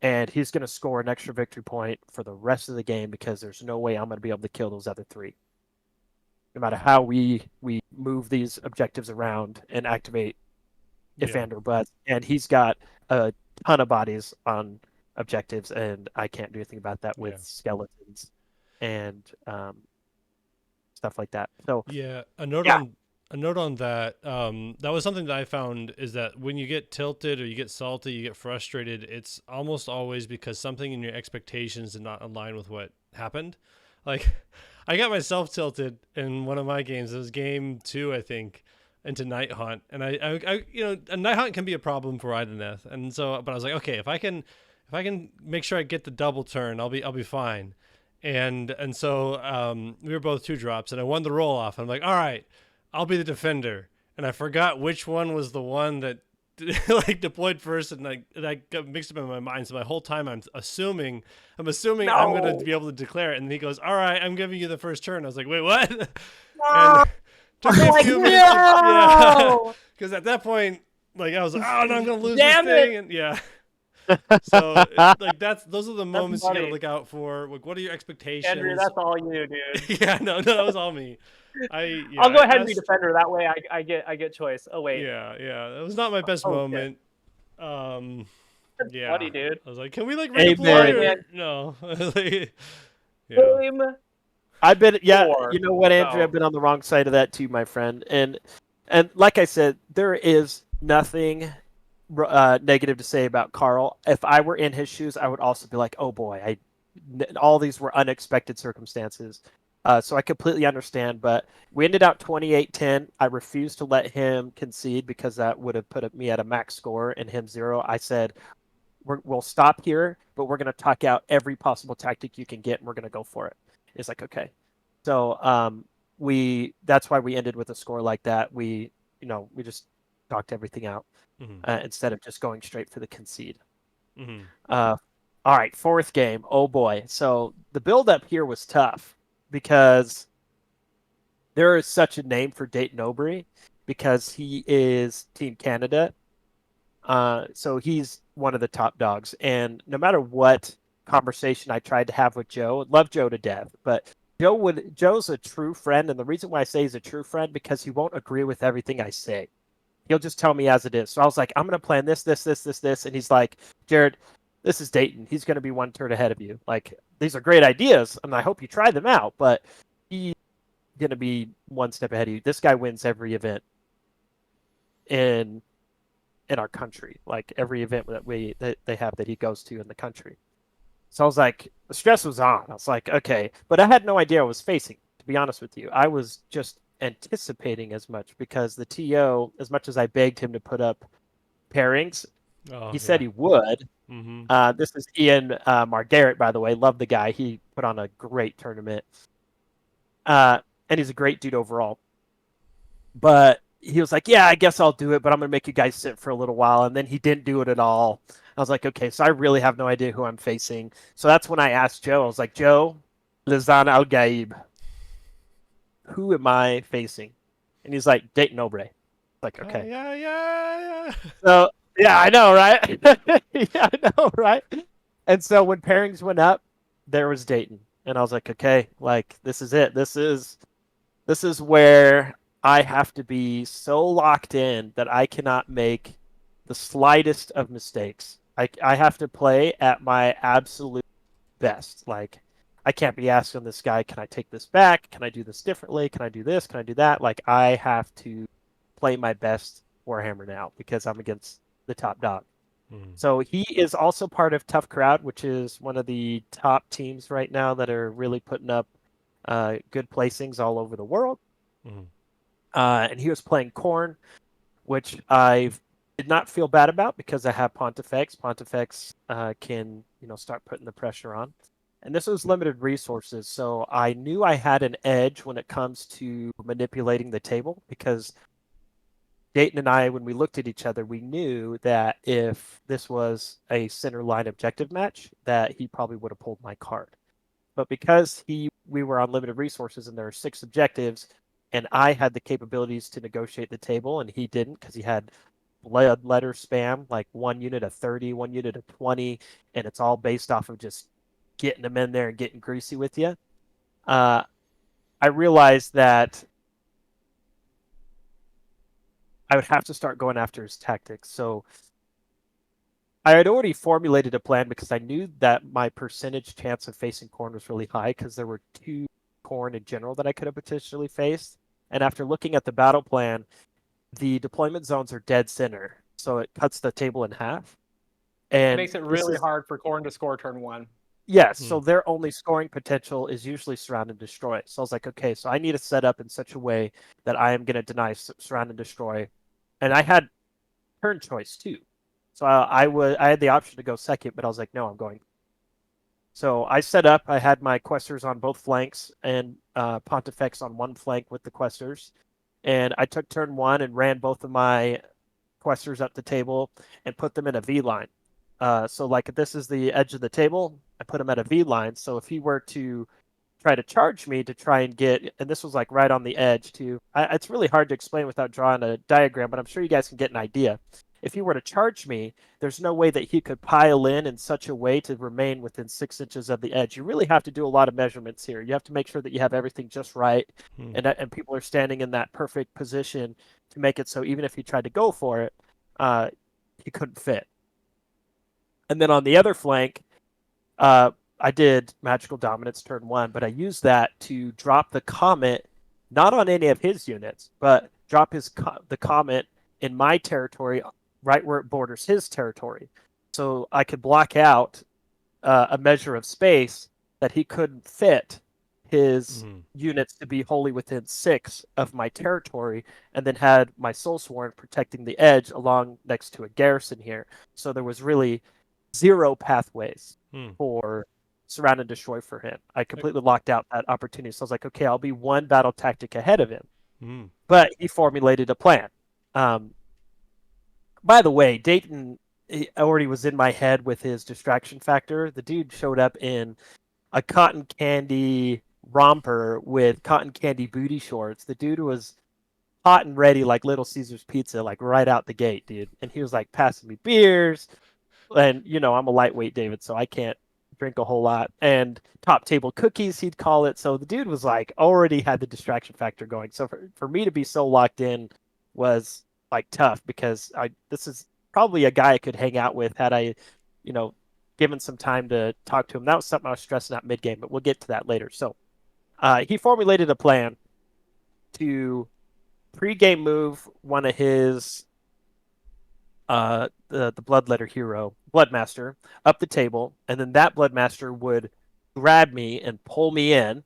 And he's going to score an extra victory point for the rest of the game because there's no way I'm going to be able to kill those other 3. No matter how we move these objectives around and activate Evander, but and he's got a ton of bodies on objectives, and I can't do anything about that with skeletons and stuff like that. So a note on that. That was something that I found is that when you get tilted or you get salty, you get frustrated, it's almost always because something in your expectations did not align with what happened. Like, I got myself tilted in one of my games. It was game 2, I think, into Night Hunt, and I a Night Hunt can be a problem for Ideneth, and so, but I was like, okay, if I can make sure I get the double turn, I'll be fine. And so we were both 2 drops, and I won the roll off. I'm like, all right, I'll be the defender, and I forgot which one was the one that like deployed first, and that got mixed up in my mind. So my whole time I'm assuming I'm going to be able to declare it, and he goes, "All right, I'm giving you the first turn." I was like, "Wait, what?" And took me a few minutes, because at that point, like I was like, "Oh no, I'm going to lose this thing," and So like those are the moments you gotta look out for. Like, what are your expectations? Andrew, that's all you, dude. No, that was all me. I'll go ahead and be defender. That way, I get choice. Oh wait. That was not my best moment. That's funny, dude. I was like, can we like redeploy? No. I've been you know what, Andrew? I've been on the wrong side of that too, my friend. And like I said, there is nothing negative to say about Carl. If I were in his shoes, I would also be like, oh boy, all these were unexpected circumstances. So I completely understand, but we ended out 28-10. I refused to let him concede because that would have put me at a max score and him 0. I said, we'll stop here, but we're going to talk out every possible tactic you can get, and we're going to go for it. It's like, okay. So that's why we ended with a score like that. We just talked everything out instead of just going straight for the concede. All right, 4th game. Oh boy. So the build up here was tough because there is such a name for Dayton Obry because he is Team Canada. So he's one of the top dogs. And no matter what conversation I tried to have with Joe. Love Joe to death, but Joe's a true friend, and the reason why I say he's a true friend because he won't agree with everything I say. He'll just tell me as it is. So I was like, I'm gonna plan this, and he's like, Jarod, this is Dayton. He's gonna be one turn ahead of you. Like, these are great ideas, and I hope you try them out, but he's gonna be one step ahead of you. This guy wins every event in our country, like every event that they have that he goes to in the country. So I was like, the stress was on. I was like, okay, but I had no idea I was facing. To be honest with you, I was just anticipating as much because the TO, as much as I begged him to put up pairings, he said he would. Mm-hmm. This is Ian Margaret, by the way. Love the guy. He put on a great tournament. And he's a great dude overall. But he was like, yeah, I guess I'll do it, but I'm going to make you guys sit for a little while. And then he didn't do it at all. I was like, okay, so I really have no idea who I'm facing. So that's when I asked Joe. I was like, Joe, Lizan Al Gaib, who am I facing? And he's like, Dayton Obrey. Like, okay. Yeah. So, yeah, I know, right? Yeah, I know, right? And so when pairings went up, there was Dayton. And I was like, okay, like, this is it. This is where I have to be so locked in that I cannot make the slightest of mistakes. I have to play at my absolute best. Like, I can't be asking this guy, can I take this back? Can I do this differently? Can I do this? Can I do that? Like, I have to play my best Warhammer now because I'm against the top dog. So he is also part of Tough Crowd, which is one of the top teams right now that are really putting up good placings all over the world. And he was playing Khorne, which I did not feel bad about because I have Pontifex. Pontifex can, start putting the pressure on. And this was limited resources, so I knew I had an edge when it comes to manipulating the table because Dayton and I, when we looked at each other, we knew that if this was a center line objective match, that he probably would have pulled my card. But because we were on limited resources and there are 6 objectives, and I had the capabilities to negotiate the table, and he didn't because he had blood letter spam, like 1 unit of 30, 1 unit of 20, and it's all based off of just getting them in there and getting greasy with you. I realized that I would have to start going after his tactics. So I had already formulated a plan because I knew that my percentage chance of facing Khorne was really high because there were 2 Khorne in general that I could have potentially faced. And after looking at the battle plan, the deployment zones are dead center, so it cuts the table in half. And it makes it really hard for Khorne to score turn 1. Yes, so their only scoring potential is usually surround and destroy. So I was like, okay, so I need to set up in such a way that I am going to deny surround and destroy. And I had turn choice too. So I had the option to go second, but I was like, no, I'm going. So I set up, I had my questers on both flanks and Pontifex on one flank with the questers. And I took turn 1 and ran both of my questers up the table and put them in a V line. So like if this is the edge of the table, I put him at a V line. So if he were to try to charge me to try and get, and this was like right on the edge too. It's really hard to explain without drawing a diagram, but I'm sure you guys can get an idea. If he were to charge me, there's no way that he could pile in such a way to remain within 6 inches of the edge. You really have to do a lot of measurements here. You have to make sure that you have everything just right, and people are standing in that perfect position to make it so even if he tried to go for it, he couldn't fit. And then on the other flank, I did Magical Dominance turn 1, but I used that to drop the Comet, not on any of his units, but drop the Comet in my territory, right where it borders his territory. So I could block out a measure of space that he couldn't fit his units to be wholly within 6 of my territory, and then had my Soulsworn protecting the edge along next to a garrison here. So there was really 0 pathways for surround and destroy for him. I completely locked out that opportunity. So I was like, okay, I'll be 1 battle tactic ahead of him. But he formulated a plan. By the way, Dayton already was in my head with his distraction factor. The dude showed up in a cotton candy romper with cotton candy booty shorts. The dude was hot and ready like Little Caesar's Pizza, like right out the gate, dude. And he was like passing me beers. And, I'm a lightweight, David, so I can't drink a whole lot, and top table cookies, he'd call it. So the dude was like already had the distraction factor going. So for me to be so locked in was like tough, because this is probably a guy I could hang out with had I, given some time to talk to him. That was something I was stressing out mid game, but we'll get to that later. So he formulated a plan to pre-game move one of his the bloodletter hero, Bloodmaster, up the table, and then that Bloodmaster would grab me and pull me in,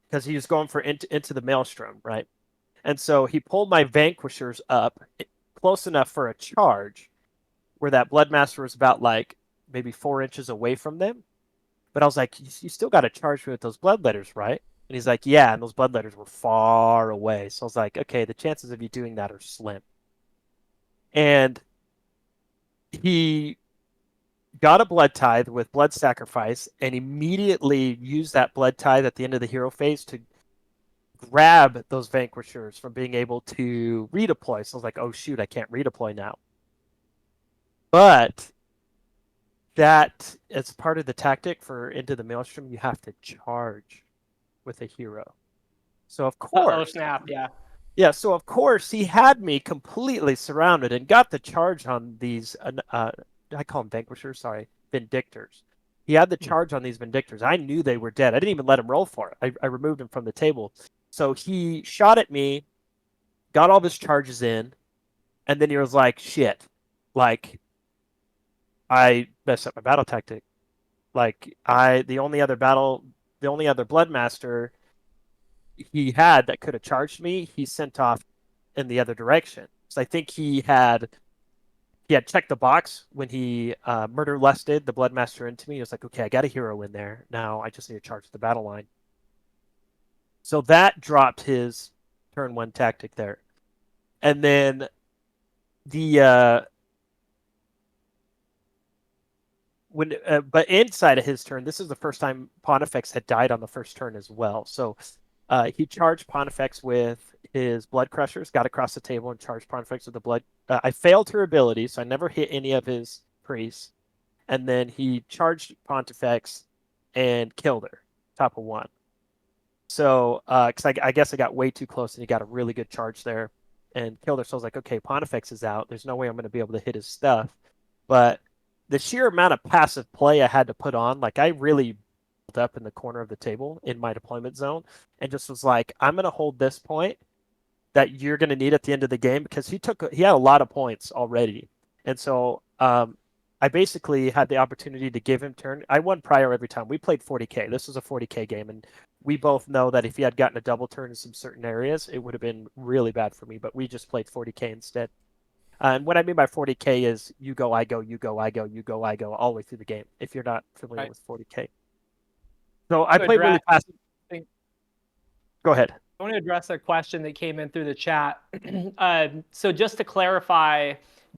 because he was going for into the maelstrom, right? And so he pulled my Vanquishers up close enough for a charge, where that Bloodmaster was about like maybe 4 inches away from them. But I was like, you still got to charge me with those bloodletters, right? And he's like, yeah, and those bloodletters were far away. So I was like, okay, the chances of you doing that are slim. And he got a blood tithe with blood sacrifice, and immediately used that blood tithe at the end of the hero phase to grab those Vanquishers from being able to redeploy. So I was like, oh shoot, I can't redeploy now. But that, as part of the tactic for Into the Maelstrom, you have to charge with a hero. So of course, oh snap, yeah. Yeah, so of course he had me completely surrounded and got the charge on these, I call them Vanquishers, sorry, Vindictors. He had the charge on these Vindictors. I knew they were dead. I didn't even let him roll for it. I removed him from the table. So he shot at me, got all of his charges in, and then he was like, shit, like, I messed up my battle tactic. Like, the only other Bloodmaster he had that could have charged me, he sent off in the other direction. So I think he had checked the box when he murder lusted the Bloodmaster into me. He was like, okay, I got a hero in there. Now I just need to charge the battle line. So that dropped his turn 1 tactic there. And then but inside of his turn, this is the first time Pontifex had died on the first turn as well. So he charged Pontifex with his Blood Crushers, got across the table and charged Pontifex with the blood. I failed her ability, so I never hit any of his priests. And then he charged Pontifex and killed her, top of 1. So, because I guess I got way too close and he got a really good charge there and killed her. So I was like, okay, Pontifex is out. There's no way I'm going to be able to hit his stuff. But the sheer amount of passive play I had to put on, like I really up in the corner of the table in my deployment zone and just was like, I'm going to hold this point that you're going to need at the end of the game, because he had a lot of points already. And so I basically had the opportunity to give him turn. I won prior every time. We played 40K. This was a 40K game, and we both know that if he had gotten a double turn in some certain areas, it would have been really bad for me, but we just played 40K instead. And what I mean by 40K is you go, I go, you go, I go, you go, I go, all the way through the game, if you're not familiar with 40K. So I played really fast. Go ahead. I want to address a question that came in through the chat. So just to clarify,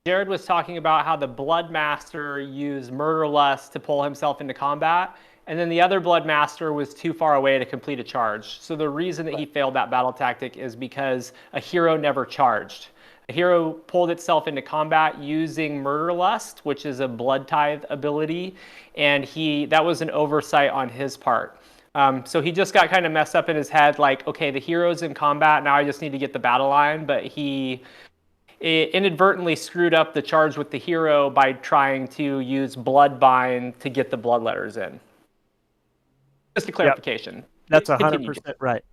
Jarod was talking about how the Bloodmaster used Murder Lust to pull himself into combat, and then the other Bloodmaster was too far away to complete a charge. So the reason that he failed that battle tactic is because a hero never charged. A hero pulled itself into combat using Murder Lust, which is a blood tithe ability, and that was an oversight on his part. So he just got kind of messed up in his head, like, okay, the hero's in combat, now I just need to get the battle line, but he inadvertently screwed up the charge with the hero by trying to use Bloodbind to get the bloodletters in. Just a clarification. Yep. That's 100% right.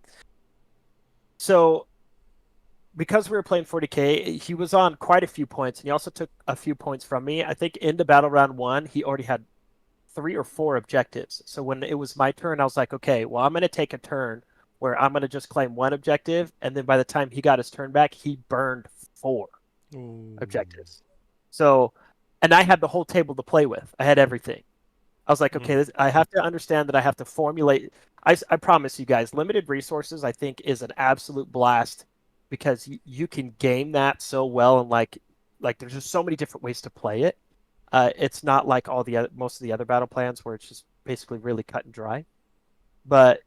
So because we were playing 40K, he was on quite a few points, and he also took a few points from me. I think into battle round 1, he already had 3 or 4 objectives. So when it was my turn, I was like, okay, well, I'm going to take a turn where I'm going to just claim 1 objective, and then by the time he got his turn back, he burned 4 objectives. So, and I had the whole table to play with. I had everything. I was like, okay, I have to understand that I have to formulate. I promise you guys, limited resources, I think, is an absolute blast, because you can game that so well, and like there's just so many different ways to play it. It's not like most of the other battle plans where it's just basically really cut and dry. But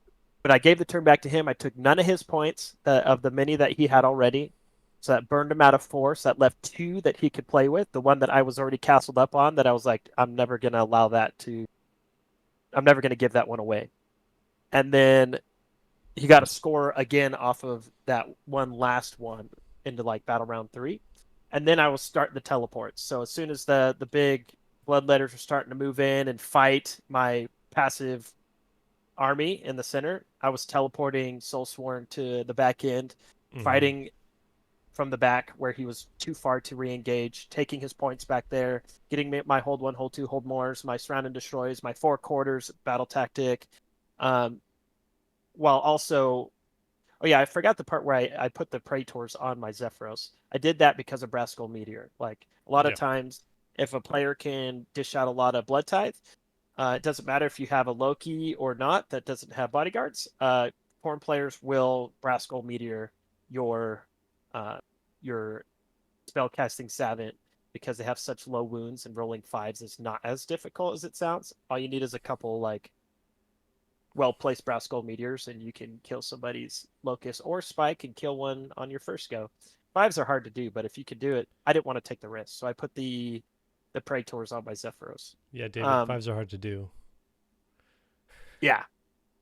I gave the turn back to him. I took none of his points of the many that he had already. So that burned him out of 4. So that left 2 that he could play with. The one that I was already castled up on, that I was like, I'm never going to allow that to I'm never going to give that one away. And then he got a score again off of that one last one into like battle round 3. And then I was starting the teleports. So as soon as the big bloodletters were starting to move in and fight my passive army in the center, I was teleporting Soulsworn to the back end, fighting from the back where he was too far to re-engage, taking his points back there, getting my hold 1, hold 2, hold mores, my surround and destroys, my 4 quarters battle tactic, while also, oh yeah, I forgot the part where I put the Praetors on my Zephyros. I did that because of Brass Meteor. Like a lot of times, if a player can dish out a lot of Blood Tithe, it doesn't matter if you have a Loki or not that doesn't have bodyguards. Foreign players will Brass Meteor your spellcasting savant because they have such low wounds, and rolling 5s is not as difficult as it sounds. All you need is a couple like well-placed Brass Meteors, and you can kill somebody's Locust or Spike and kill one on your first go. 5s are hard to do, but if you can do it, I didn't want to take the risk, so I put the Praetors on my Zephyros. Yeah, David, 5s are hard to do. Yeah,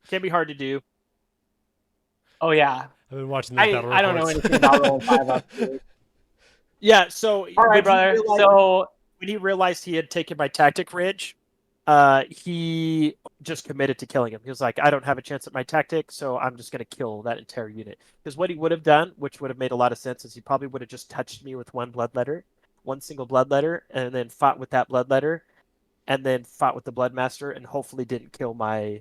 can be hard to do. Oh yeah, I've been watching those battle reports. I don't know anything about rolling 5 up. Yeah, so all right, brother. So when he realized he had taken my tactic ridge, he just committed to killing him. He was like, I don't have a chance at my tactic, so I'm just going to kill that entire unit. Because what he would have done, which would have made a lot of sense, is he probably would have just touched me with one single bloodletter, and then fought with that bloodletter, and then fought with the Bloodmaster, and hopefully didn't kill my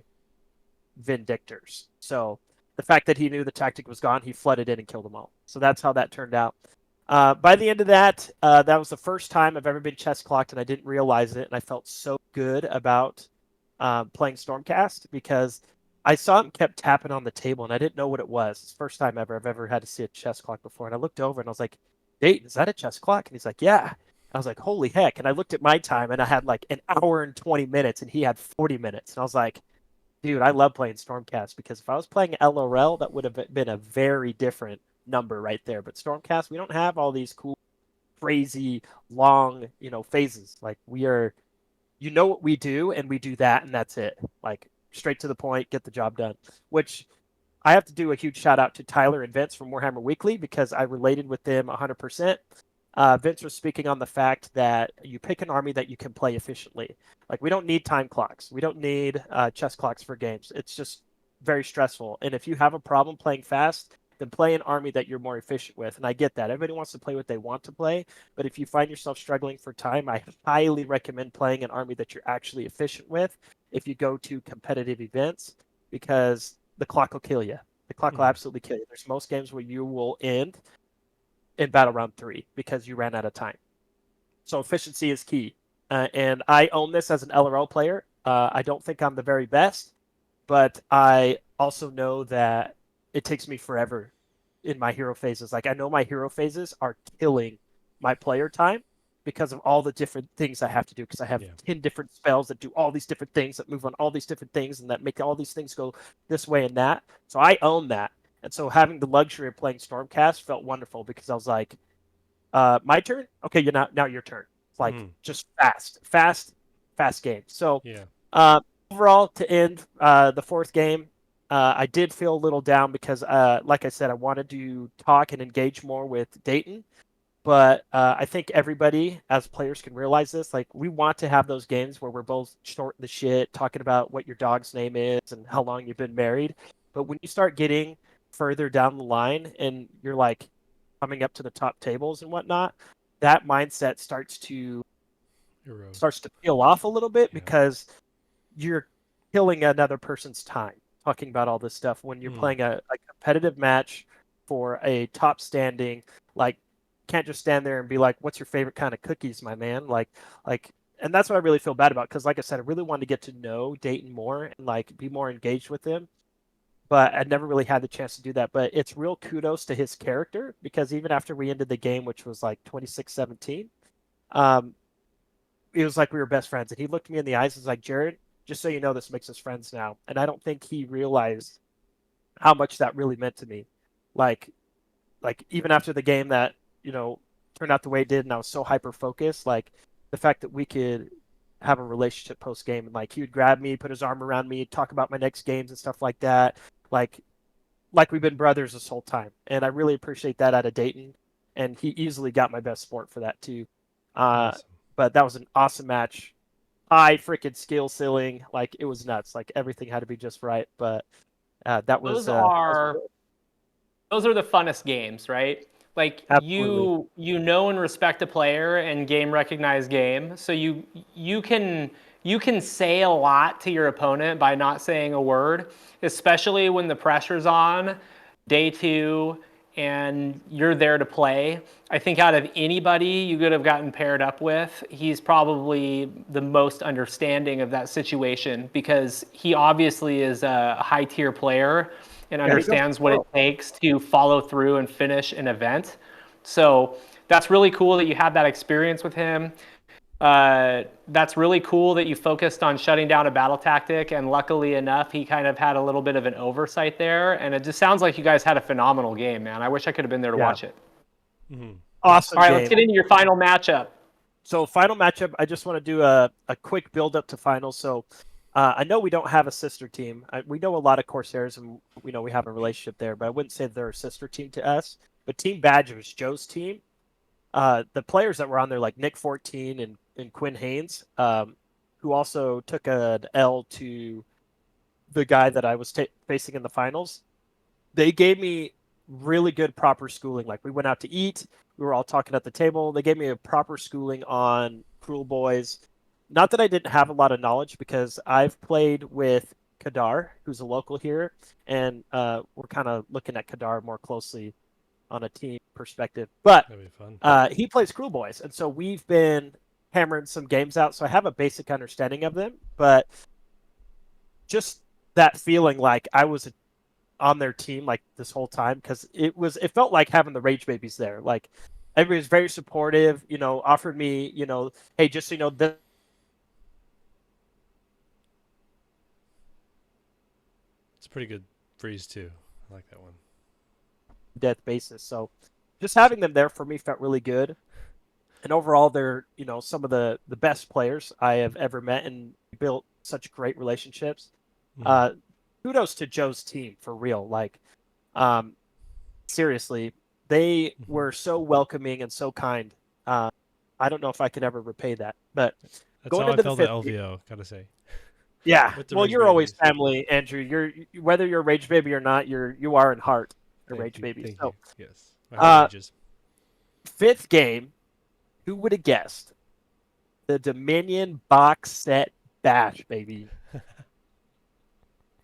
Vindictors. So the fact that he knew the tactic was gone, he flooded in and killed them all. So that's how that turned out. By the end of that, that was the first time I've ever been chest clocked, and I didn't realize it, and I felt so good about playing Stormcast because I saw him kept tapping on the table, and I didn't know what it was. It's the first time I've ever had to see a chest clock before, and I looked over, and I was like, Dayton, is that a chest clock? And he's like, yeah. I was like, holy heck. And I looked at my time, and I had like an hour and 20 minutes, and he had 40 minutes. And I was like, dude, I love playing Stormcast because if I was playing LOL, that would have been a very different number right there. But Stormcast, we don't have all these cool, crazy, long, phases. Like we are, what we do, and we do that, and that's it. Like straight to the point, get the job done. Which I have to do a huge shout out to Tyler and Vince from Warhammer Weekly because I related with them 100%. Vince was speaking on the fact that you pick an army that you can play efficiently. Like we don't need time clocks. We don't need chess clocks for games. It's just very stressful. And if you have a problem playing fast, then play an army that you're more efficient with. And I get that. Everybody wants to play what they want to play. But if you find yourself struggling for time, I highly recommend playing an army that you're actually efficient with if you go to competitive events because the clock will kill you. The clock will absolutely kill you. There's most games where you will end in battle round 3 because you ran out of time. So efficiency is key. And I own this as an LRL player. I don't think I'm the very best, but I also know that it takes me forever in my hero phases. Like I know my hero phases are killing my player time because of all the different things I have to do because I have 10 different spells that do all these different things that move on all these different things and that make all these things go this way and that. So I own that. And so having the luxury of playing Stormcast felt wonderful because I was like, my turn? Okay, now your turn. It's like just fast game. So overall, to end the 4th game, I did feel a little down because, like I said, I wanted to talk and engage more with Dayton. But I think everybody, as players, can realize this. Like, we want to have those games where we're both short the shit, talking about what your dog's name is and how long you've been married. But when you start getting further down the line and you're like coming up to the top tables and whatnot, that mindset starts to peel off a little bit because you're killing another person's time talking about all this stuff when you're playing a competitive match for a top standing. Like, can't just stand there and be like, what's your favorite kind of cookies, my man? Like and that's what I really feel bad about because like I said, I really wanted to get to know Dayton more and like be more engaged with him. But I never really had the chance to do that. But it's real kudos to his character because even after we ended the game, which was like 26-17, it was like we were best friends. And he looked me in the eyes and was like, Jarod, just so you know, this makes us friends now. And I don't think he realized how much that really meant to me. Like even after the game that, turned out the way it did and I was so hyper-focused, like the fact that we could have a relationship post game, and like he would grab me, put his arm around me, talk about my next games and stuff like that. Like we've been brothers this whole time, and I really appreciate that out of Dayton. And he easily got my best sport for that too. Awesome. But that was an awesome match. High freaking skill ceiling, like it was nuts. Like everything had to be just right. But that was those are the funnest games, right? Like absolutely. you know and respect a player and game recognize game, so you can say a lot to your opponent by not saying a word, especially when the pressure's on day 2 and you're there to play. I think out of anybody you could have gotten paired up with, he's probably the most understanding of that situation, because he obviously is a high tier player and understands what it takes to follow through and finish an event. So that's really cool that you had that experience with him. That's really cool that you focused on shutting down a battle tactic, and luckily enough, he kind of had a little bit of an oversight there, and it just sounds like you guys had a phenomenal game, man. I wish I could have been there to watch it. Mm-hmm. Awesome. All right, game. let's get into your final matchup. So final matchup, I just want to do a quick build up to finals. So I know we don't have a sister team. We know a lot of Corsairs, and we know we have a relationship there, but I wouldn't say they're a sister team to us. But Team Badgers, Joe's team, the players that were on there, like Nick 14 and Quinn Haynes, who also took an L to the guy that I was facing in the finals, they gave me really good proper schooling. Like we went out to eat, we were all talking at the table. They gave me a proper schooling on Cruel Boys. Not that I didn't have a lot of knowledge, because I've played with Kadar, who's a local here, and we're kind of looking at Kadar more closely on a team perspective. But That'd be fun. he plays Cruel Boys, and so we've been hammering some games out, so I have a basic understanding of them. But just that feeling like I was on their team like this whole time, because it felt like having the Rage Babies there. Like everybody was very supportive, offered me, hey, just so you know, this It's a pretty good freeze too. I like that one. death basis. So just having them there for me felt really good. And overall, they're some of the best players I have ever met, and built such great relationships. Kudos to Joe's team, for real. Like, seriously, they were so welcoming and so kind. I don't know if I could ever repay that, but That's going how into I felt the at fifth LVO. Gotta say. yeah. With the Well, Rage you're always Babies. family, Andrew. Whether you're a Rage Baby or not, you are in heart a Rage Baby. Thank So, you. Yes. My heart rages. fifth game, who would have guessed? The Dominion box set bash, baby.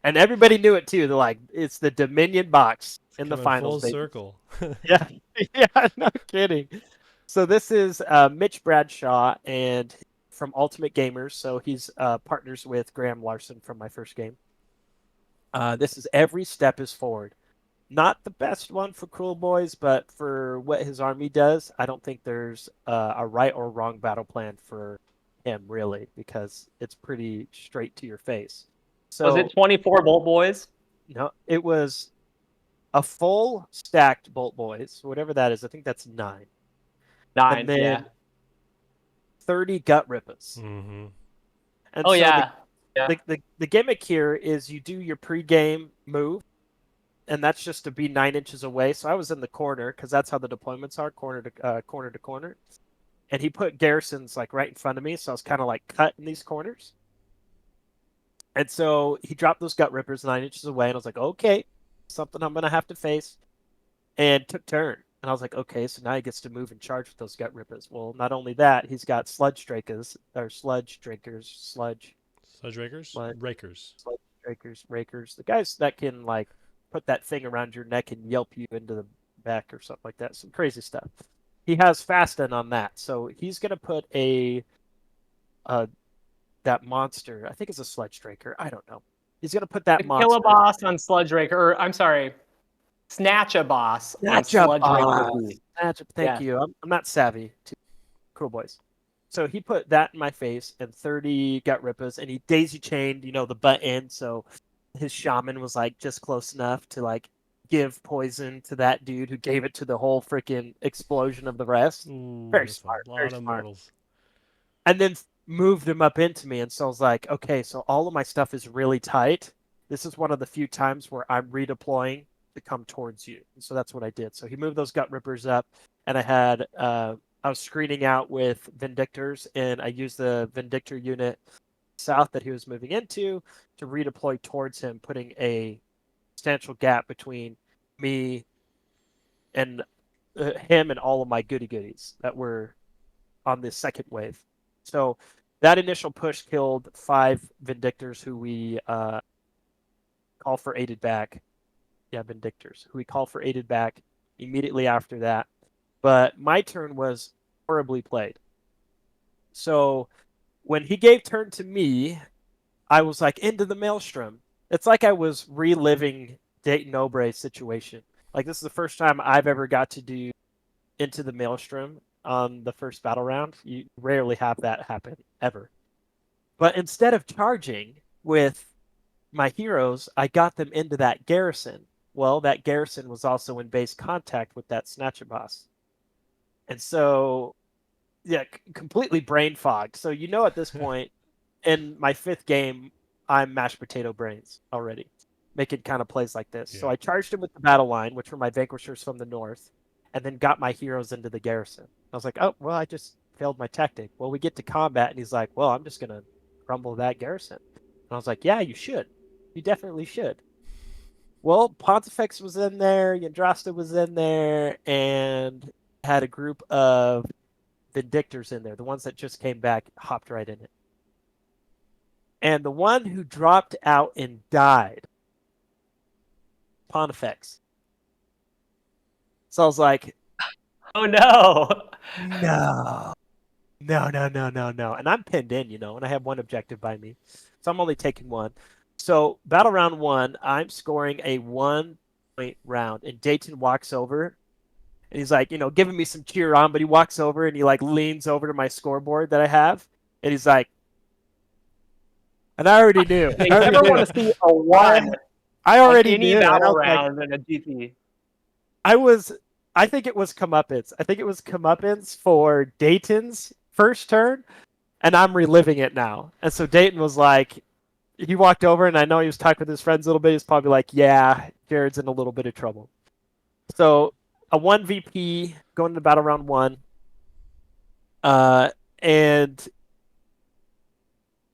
And everybody knew it too. They're like, it's the Dominion box in the finals, full baby. circle. Yeah, no kidding. So this is Mitch Bradshaw and from Ultimate Gamers. So he's partners with Graham Larson from my first game. This is Every Step is Forward. Not the best one for Cruel Boys, but for what his army does, I don't think there's a right or wrong battle plan for him, really, because it's pretty straight to your face. So, was it 24 Bolt Boys? No, it was a full stacked Bolt Boys, whatever that is. I think that's 9. 9, and then yeah. 30 Gut Rippers. Mm-hmm. And oh, so yeah. The gimmick here is you do your pre-game move, and that's just to be 9 inches away. So I was in the corner, because that's how the deployments are, corner to corner. And he put garrisons like right in front of me, so I was kind of like cut in these corners. And so he dropped those Gut Rippers 9 inches away, and I was like, okay, something I'm gonna have to face. And took turn, and I was like, okay, so now he gets to move and charge with those Gut Rippers. Well, not only that, he's got sludge drinkers, rakers, the guys that can like put that thing around your neck and yelp you into the back or something like that. Some crazy stuff. He has Fasten on that, so he's gonna put that monster. I think it's a sludge drinker. I don't know. He's gonna put that monster. Kill a boss on Sludge Raker, or I'm sorry, Snatch a boss on Sludge Raker. Thank you. I'm not savvy to Cruel Boys. So he put that in my face and 30 Gut Rippers, and he daisy chained, the butt end. So his shaman was like just close enough to like give poison to that dude who gave it to the whole freaking explosion of the rest. Ooh, Very smart. A lot of mortals. And then moved him up into me. And so I was like, okay, so all of my stuff is really tight. This is one of the few times where I'm redeploying to come towards you. And so that's what I did. So he moved those gut rippers up, and I was screening out with Vindictors, and I used the Vindictor unit south that he was moving into to redeploy towards him, putting a substantial gap between me and him and all of my goodies that were on the second wave. So that initial push killed 5 Vindictors who we call for aided back. Yeah, Vindictors, who we call for aided back immediately after that. But my turn was horribly played. So when he gave turn to me, I was like, into the maelstrom. It's like I was reliving Dayton Obray's situation. Like, this is the first time I've ever got to do into the maelstrom on the first battle round. You rarely have that happen, ever. But instead of charging with my heroes, I got them into that garrison. Well, that garrison was also in base contact with that Snatcher boss. And so, yeah, completely brain fogged. So, at this point, in my 5th game, I'm mashed potato brains already, making kind of plays like this. Yeah. So I charged him with the battle line, which were my vanquishers from the north, and then got my heroes into the garrison. I was like, oh, well, I just failed my tactic. Well, we get to combat, and he's like, well, I'm just going to crumble that garrison. And I was like, yeah, you should. You definitely should. Well, Pontifex was in there, Yandrasta was in there, and had a group of Vindictors in there. The ones that just came back hopped right in it. And the one who dropped out and died, Pontifex. So I was like, oh no. No. And I'm pinned in, and I have one objective by me. So I'm only taking one. So battle round 1, I'm scoring a 1-point round, and Dayton walks over, and he's like, giving me some cheer on, but he walks over and he like leans over to my scoreboard that I have, and he's like, and I already knew. You never want to see a 1. I already any knew. battle round in a GP. I think it was comeuppance. I think it was comeuppance for Dayton's first turn, and I'm reliving it now. And so Dayton was like, he walked over, and I know he was talking with his friends a little bit. He's probably like, yeah, Jared's in a little bit of trouble. So a 1 VP going into battle round 1. And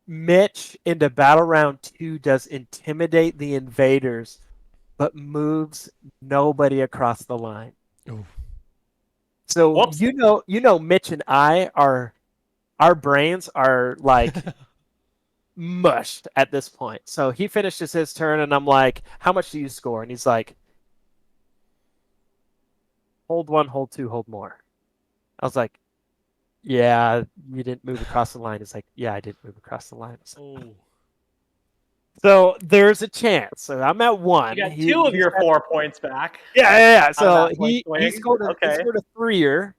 Mitch into battle round 2 does intimidate the invaders, but moves nobody across the line. Ooh. So whoops. Mitch and I our brains are like mushed at this point. So he finishes his turn, and I'm like, how much do you score? And he's like, hold 1, hold 2, hold more. I was like, yeah, you didn't move across the line. It's like, yeah, I didn't move across the line. Like, so there's a chance. So I'm at 1. You got 2 of your 4 points back. Yeah. So he scored a 3-er.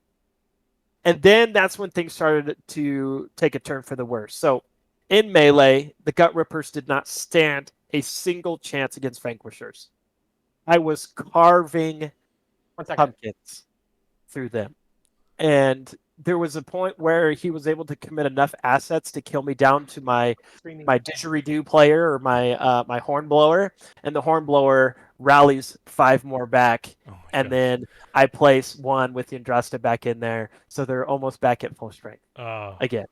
And then that's when things started to take a turn for the worse. So in melee, the Gut Rippers did not stand a single chance against Vanquishers. I was carving pumpkins through them. And there was a point where he was able to commit enough assets to kill me down to my didgeridoo player or my hornblower, and the hornblower rallies 5 more back, and then I place 1 with Yandrasta back in there, so they're almost back at full strength again.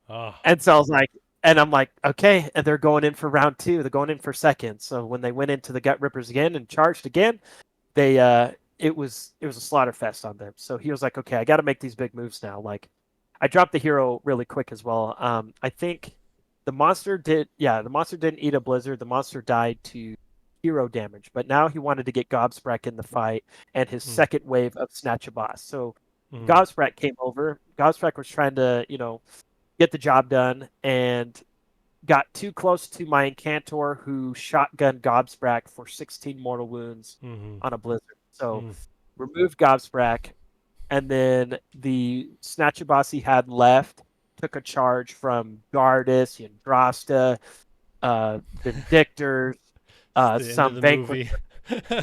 And so I was like, and I'm like, okay, and they're going in for round 2. They're going in for second. So when they went into the Gut Rippers again and charged again, they it was a slaughter fest on them. So he was like, okay, I got to make these big moves now. Like, I dropped the hero really quick as well. I think the monster didn't eat a blizzard. The monster died to hero damage, but now he wanted to get Gobsprak in the fight and his second wave of Snatch a Boss. So Gobsprak came over. Gobsprak was trying to, get the job done, and got too close to my Incantor, who shotgunned Gobsprak for 16 mortal wounds on a blizzard. So removed Gobsprak, and then the Snatcher boss he had left took a charge from Gardus, Yandrasta, Vindictors, some Vanquish.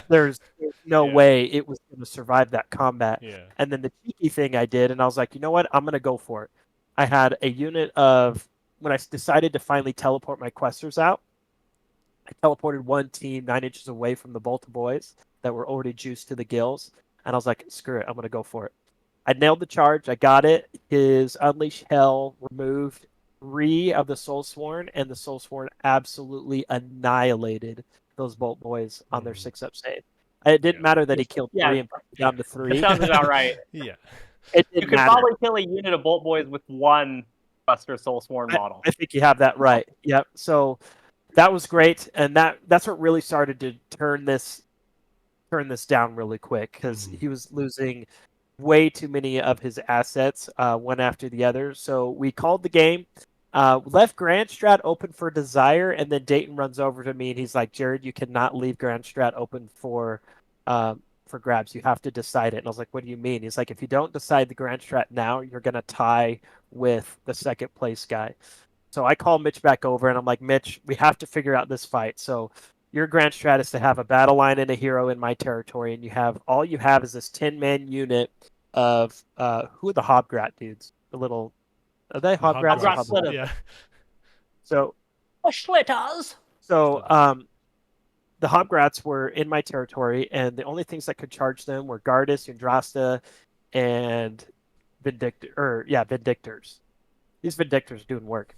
There's no way it was going to survive that combat. Yeah. And then the cheeky thing I did, and I was like, you know what? I'm going to go for it. I had a unit of, when I decided to finally teleport my questers out, I teleported one team 9 inches away from the Bolta boys that were already juiced to the gills. And I was like, screw it, I'm going to go for it. I nailed the charge. I got it. His Unleash Hell removed 3 of the Soulsworn, and the Soulsworn absolutely annihilated those Bolt boys on their 6-up save. It didn't matter that he killed 3 and put it down to 3. It sounds about right. Yeah. It You didn't could matter. probably kill a unit of Bolt Boys with one Buster Soulsworn model. I think you have that right. Yep. So that was great, and that's what really started to turn this down really quick, because he was losing way too many of his assets one after the other. So we called the game, left Grand Strat open for Desire, and then Dayton runs over to me and he's like, Jarod, you cannot leave Grand Strat open for grabs. You have to decide it. And I was like, what do you mean? He's like, if you don't decide the Grand Strat now, you're going to tie with the second place guy. So I call Mitch back over and I'm like, Mitch, we have to figure out this fight. So your Grand Strat is to have a battle line and a hero in my territory, and all you have is this 10-man unit of who are the Hobgrat dudes? Are they Hobgrats? Hobgrat Splitters. Yeah. So Splitters. So the Hobgrats were in my territory, and the only things that could charge them were Gardas, Yndrasta, and Vindictors. These Vindictors are doing work.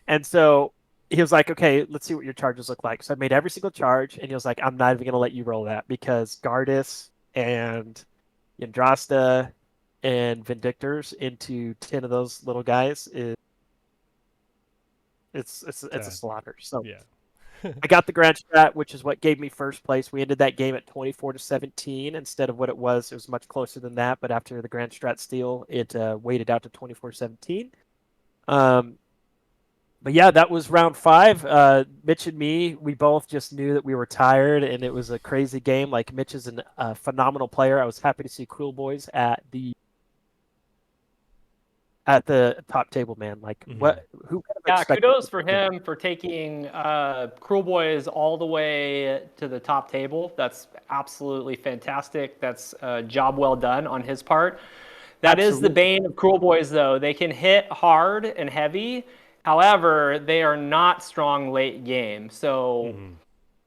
And so he was like, okay, let's see what your charges look like. So I made every single charge, and he was like, I'm not even going to let you roll that, because Gardas and Yndrasta and Vindictors into 10 of those little guys it's a slaughter. So yeah. I got the Grand Strat, which is what gave me first place. We ended that game at 24-17 instead of what it was. It was much closer than that, but after the Grand Strat steal, it weighted out to 24-17. But yeah, that was round 5. Mitch and me, we both just knew that we were tired, and it was a crazy game. Like, Mitch is a phenomenal player. I was happy to see Cruel Boys at the top table, man. Like, who could have expected? Kudos for him for taking Cruel Boys all the way to the top table. That's absolutely fantastic. That's a job well done on his part. That is the bane of Cruel Boys, though. They can hit hard and heavy. However, they are not strong late game. So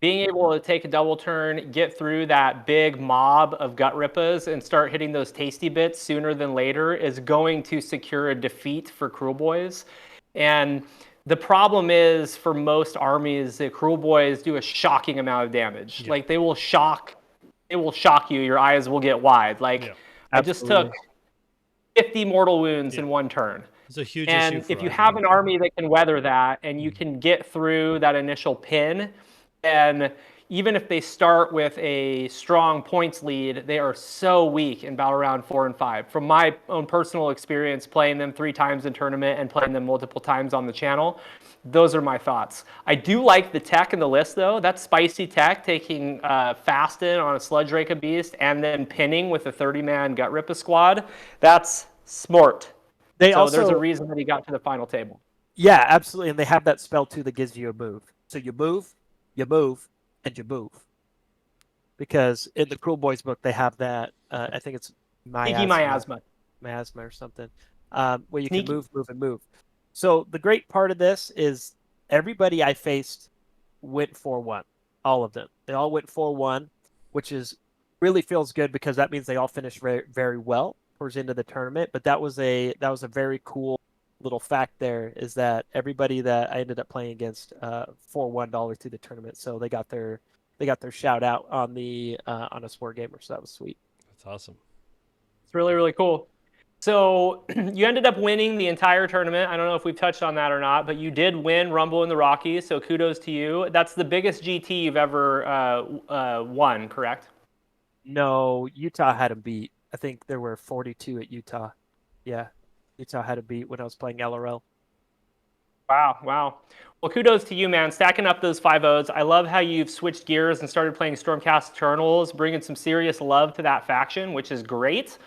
being able to take a double turn, get through that big mob of gut rippas and start hitting those tasty bits sooner than later is going to secure a defeat for Cruel Boys. And the problem is, for most armies, the Cruel Boys do a shocking amount of damage. Yeah. Like, they will shock you. Your eyes will get wide. Like, I just took 50 mortal wounds in one turn. It's a huge and issue for if you have an army that can weather that, and you can get through that initial pin, and even if they start with a strong points lead, they are so weak in battle round 4 and 5. From my own personal experience playing them 3 times in tournament and playing them multiple times on the channel, those are my thoughts. I do like the tech in the list, though. That's spicy tech, taking Fasten on a Sludge Rake Beast and then pinning with a 30-man Gut Rippa squad. That's smart. There's a reason that he got to the final table. Yeah, absolutely. And they have that spell, too, that gives you a move. So you move, and you move. Because in the Cruel Boys book, they have that, I think it's miasma or something, where you can move, and move. So the great part of this is everybody I faced went 4-1. All of them. They all went 4-1, which really feels good, because that means they all finished very, very well towards the end of the tournament. But that was a very cool little fact there, is that everybody that I ended up playing against 4-1 through the tournament. So they got their shout out on on a Sport Gamer. So that was sweet. That's awesome. It's really, really cool. So you ended up winning the entire tournament. I don't know if we've touched on that or not, but you did win Rumble in the Rockies. So kudos to you. That's the biggest GT you've ever won, correct? No, Utah had him beat. I think there were 42 at Utah. Yeah, Utah had a beat when I was playing LRL. Wow. Well, kudos to you, man. Stacking up those 5-0s. I love how you've switched gears and started playing Stormcast Eternals, bringing some serious love to that faction, which is great.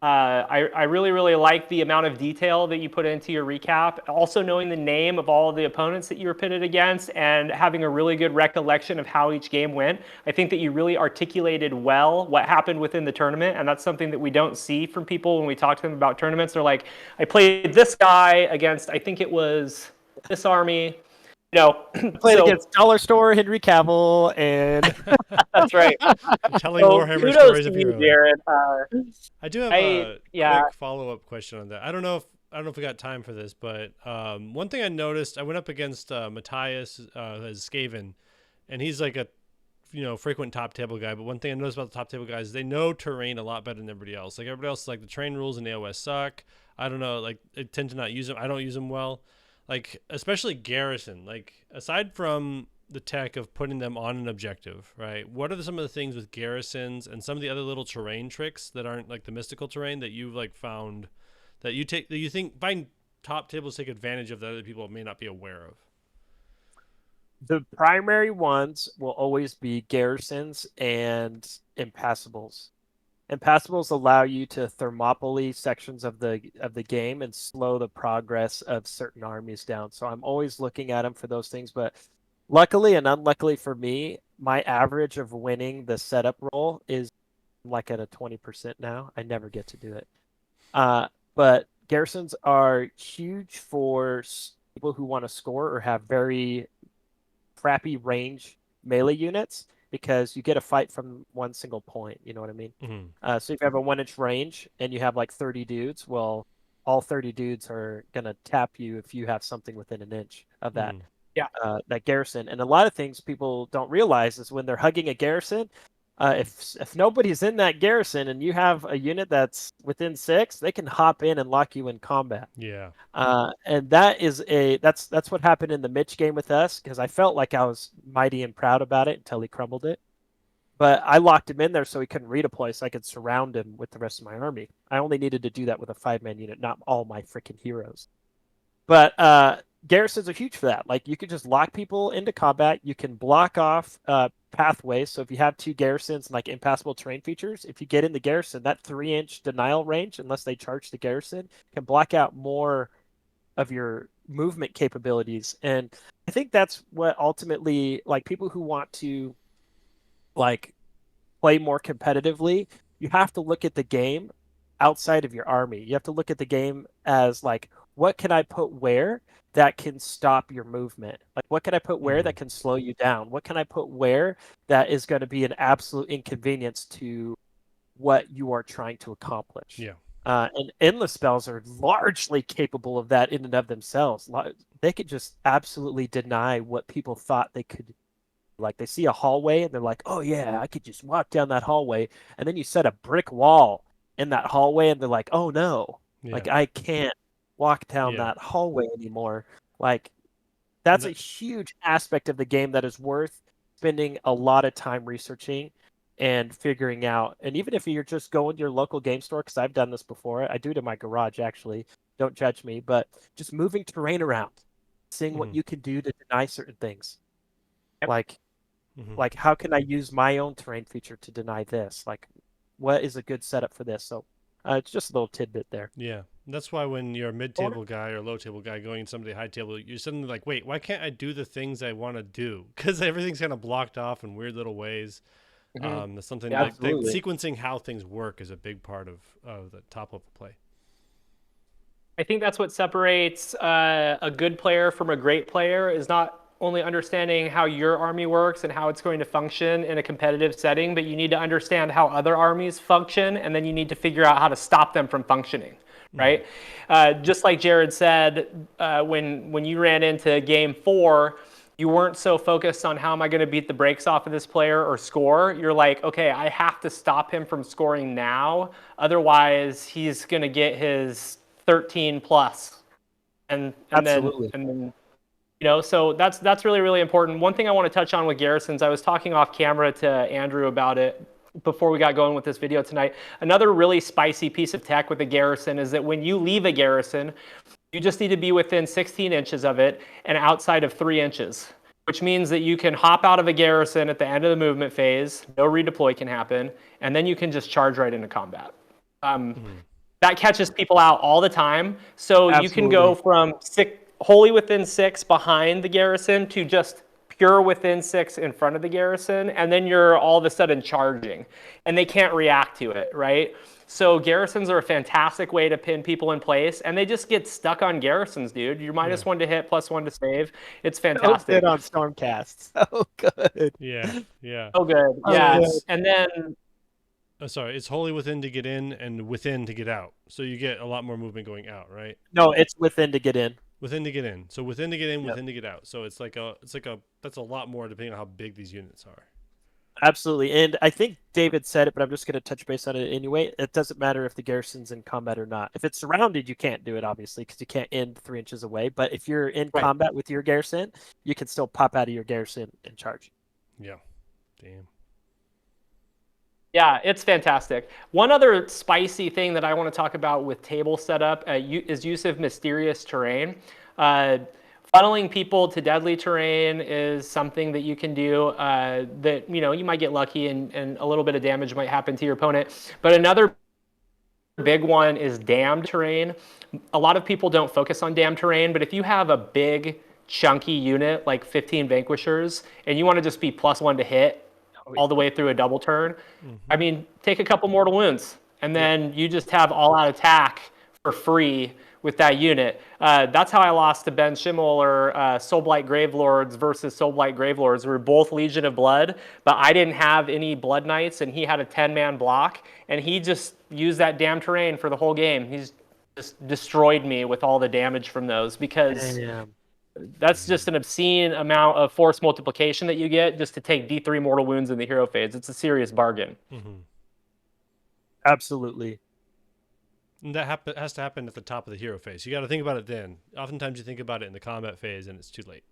I really, really like the amount of detail that you put into your recap. Also knowing the name of all of the opponents that you were pitted against and having a really good recollection of how each game went. I think that you really articulated well what happened within the tournament, and that's something that we don't see from people when we talk to them about tournaments. They're like, I played this guy against, I think it was this army. Played against Dollar Store, Henry Cavill, and that's right. Telling Warhammer stories of heroes. Jarod. I do have a quick follow-up question on that. I don't know if we got time for this, but one thing I noticed, I went up against Matthias as Skaven, and he's like a frequent top table guy. But one thing I noticed about the top table guys is they know terrain a lot better than everybody else. Like everybody else, like the terrain rules in AOS suck. I don't know, like I tend to not use them. I don't use them well. Like especially Garrison. Like aside from the tech of putting them on an objective, right? What are some of the things with garrisons and some of the other little terrain tricks that aren't like the mystical terrain that you've like found that you find top tables take advantage of that other people may not be aware of? The primary ones will always be garrisons and impassables. Impassables allow you to thermopylae sections of the game and slow the progress of certain armies down. So I'm always looking at them for those things, but luckily and unluckily for me, my average of winning the setup roll is like at a 20% now. I never get to do it. But garrisons are huge for people who want to score or have very crappy range melee units because you get a fight from one single point. You know what I mean? Mm-hmm. So if you have a 1-inch range and you have like 30 dudes, well, all 30 dudes are going to tap you if you have something within an inch of that. Mm-hmm. That garrison. And a lot of things people don't realize is when they're hugging a garrison, if nobody's in that garrison and you have a unit that's within 6, they can hop in and lock you in combat. Yeah. And that's what happened in the Mitch game with us, because I felt like I was mighty and proud about it until he crumbled it. But I locked him in there so he couldn't redeploy, so I could surround him with the rest of my army. I only needed to do that with a 5-man unit, not all my freaking heroes. But garrisons are huge for that. Like you could just lock people into combat. You can block off pathways. So if you have 2 garrisons and like impassable terrain features, if you get in the garrison, that 3-inch denial range, unless they charge the garrison, can block out more of your movement capabilities. And I think that's what ultimately, like people who want to like play more competitively, you have to look at the game outside of your army. You have to look at the game as like, what can I put where that can stop your movement? Like, what can I put where that can slow you down? What can I put where that is going to be an absolute inconvenience to what you are trying to accomplish? Yeah. And endless spells are largely capable of that in and of themselves. They could just absolutely deny what people thought they could. Like they see a hallway and they're like, oh yeah, I could just walk down that hallway. And then you set a brick wall in that hallway and they're like, oh no, like I can't walk down that hallway anymore. Like that's a huge aspect of the game that is worth spending a lot of time researching and figuring out. And even if you're just going to your local game store, because I've done this before, I do it in my garage actually, don't judge me, but just moving terrain around, seeing what you can do to deny certain things. Like how can I use my own terrain feature to deny this? Like what is a good setup for this? So it's just a little tidbit there. Yeah. That's why when you're a mid-table guy or low-table guy going to somebody high-table, you're suddenly like, wait, why can't I do the things I want to do? Because everything's kind of blocked off in weird little ways. That's something like sequencing how things work is a big part of the top-level play. I think that's what separates a good player from a great player is not only understanding how your army works and how it's going to function in a competitive setting, but you need to understand how other armies function, and then you need to figure out how to stop them from functioning. Right? Just like Jarod said, when you ran into game 4, you weren't so focused on how am I going to beat the brakes off of this player or score. You're like, okay, I have to stop him from scoring now. Otherwise, he's going to get his 13 plus. And then so that's really, really important. One thing I want to touch on with garrisons, I was talking off camera to Andrew about it before we got going with this video tonight. Another really spicy piece of tech with a garrison is that when you leave a garrison, you just need to be within 16 inches of it and outside of 3 inches, which means that you can hop out of a garrison at the end of the movement phase, no redeploy can happen, and then you can just charge right into combat. that catches people out all the time. So you can go from wholly within 6 behind the garrison to just pure within 6 in front of the garrison, and then you're all of a sudden charging, and they can't react to it, right? So garrisons are a fantastic way to pin people in place, and they just get stuck on garrisons, dude. You're -1 to hit, +1 to save. It's fantastic. So good on Stormcast. So good. Yeah, yeah. So good. Yeah, and then sorry, it's wholly within to get in and within to get out. So you get a lot more movement going out, right? No, it's within to get in. Within to get in. So within to get in, within to get out. So it's like that's a lot more depending on how big these units are. Absolutely. And I think David said it, but I'm just going to touch base on it anyway. It doesn't matter if the garrison's in combat or not. If it's surrounded, you can't do it, obviously, because you can't end 3 inches away. But if you're in combat with your garrison, you can still pop out of your garrison and charge. Yeah. Damn. Yeah, it's fantastic. One other spicy thing that I want to talk about with table setup is use of mysterious terrain. Funneling people to deadly terrain is something that you can do that, you might get lucky and a little bit of damage might happen to your opponent. But another big one is damned terrain. A lot of people don't focus on damned terrain, but if you have a big, chunky unit like 15 Vanquishers and you want to just be +1 to hit, all the way through a double turn. I mean, take a couple mortal wounds, and then you just have all-out attack for free with that unit. That's how I lost to Ben Schimmel or Soulblight Gravelords versus Soulblight Gravelords. We were both Legion of Blood, but I didn't have any Blood Knights, and he had a 10-man block, and he just used that damn terrain for the whole game. He's just destroyed me with all the damage from those because... That's just an obscene amount of force multiplication that you get just to take D3 mortal wounds in the hero phase. It's a serious bargain. Absolutely. And that has to happen at the top of the hero phase. You got to think about it then. Oftentimes you think about it in the combat phase and it's too late.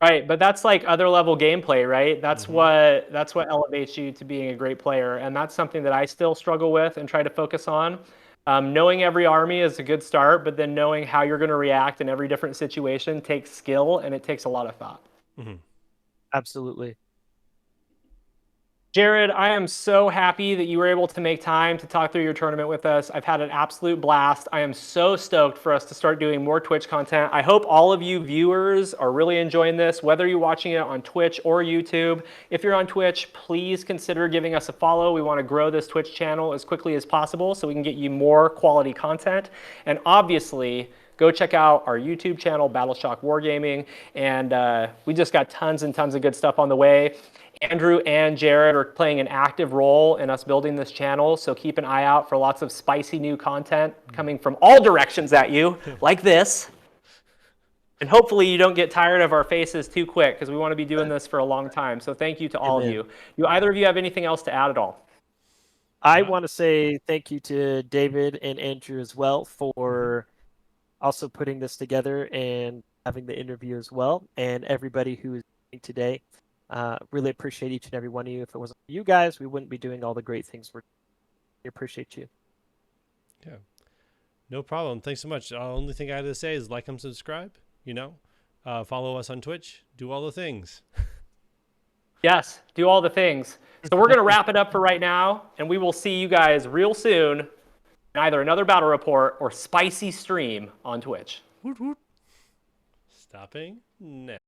Right, but that's like other level gameplay, right? That's what elevates you to being a great player, and that's something that I still struggle with and try to focus on. Knowing every army is a good start, but then knowing how you're going to react in every different situation takes skill, and it takes a lot of thought. Absolutely. Jarod, I am so happy that you were able to make time to talk through your tournament with us. I've had an absolute blast. I am so stoked for us to start doing more Twitch content. I hope all of you viewers are really enjoying this, whether you're watching it on Twitch or YouTube. If you're on Twitch, please consider giving us a follow. We want to grow this Twitch channel as quickly as possible so we can get you more quality content. And obviously, go check out our YouTube channel, Battleshock Wargaming. And we just got tons and tons of good stuff on the way. Andrew and Jarod are playing an active role in us building this channel, so keep an eye out for lots of spicy new content coming from all directions at you, like this. And hopefully you don't get tired of our faces too quick, because we want to be doing this for a long time. So thank you to all of you. Do either of you have anything else to add at all? I want to say thank you to David and Andrew as well for also putting this together and having the interview as well, and everybody who is today. Really appreciate each and every one of you. If it wasn't for you guys, we wouldn't be doing all the great things we're doing. We appreciate you. Yeah. No problem. Thanks so much. The only thing I had to say is like and subscribe, follow us on Twitch, do all the things. Yes, do all the things. So we're going to wrap it up for right now, and we will see you guys real soon in either another battle report or spicy stream on Twitch. Stopping now.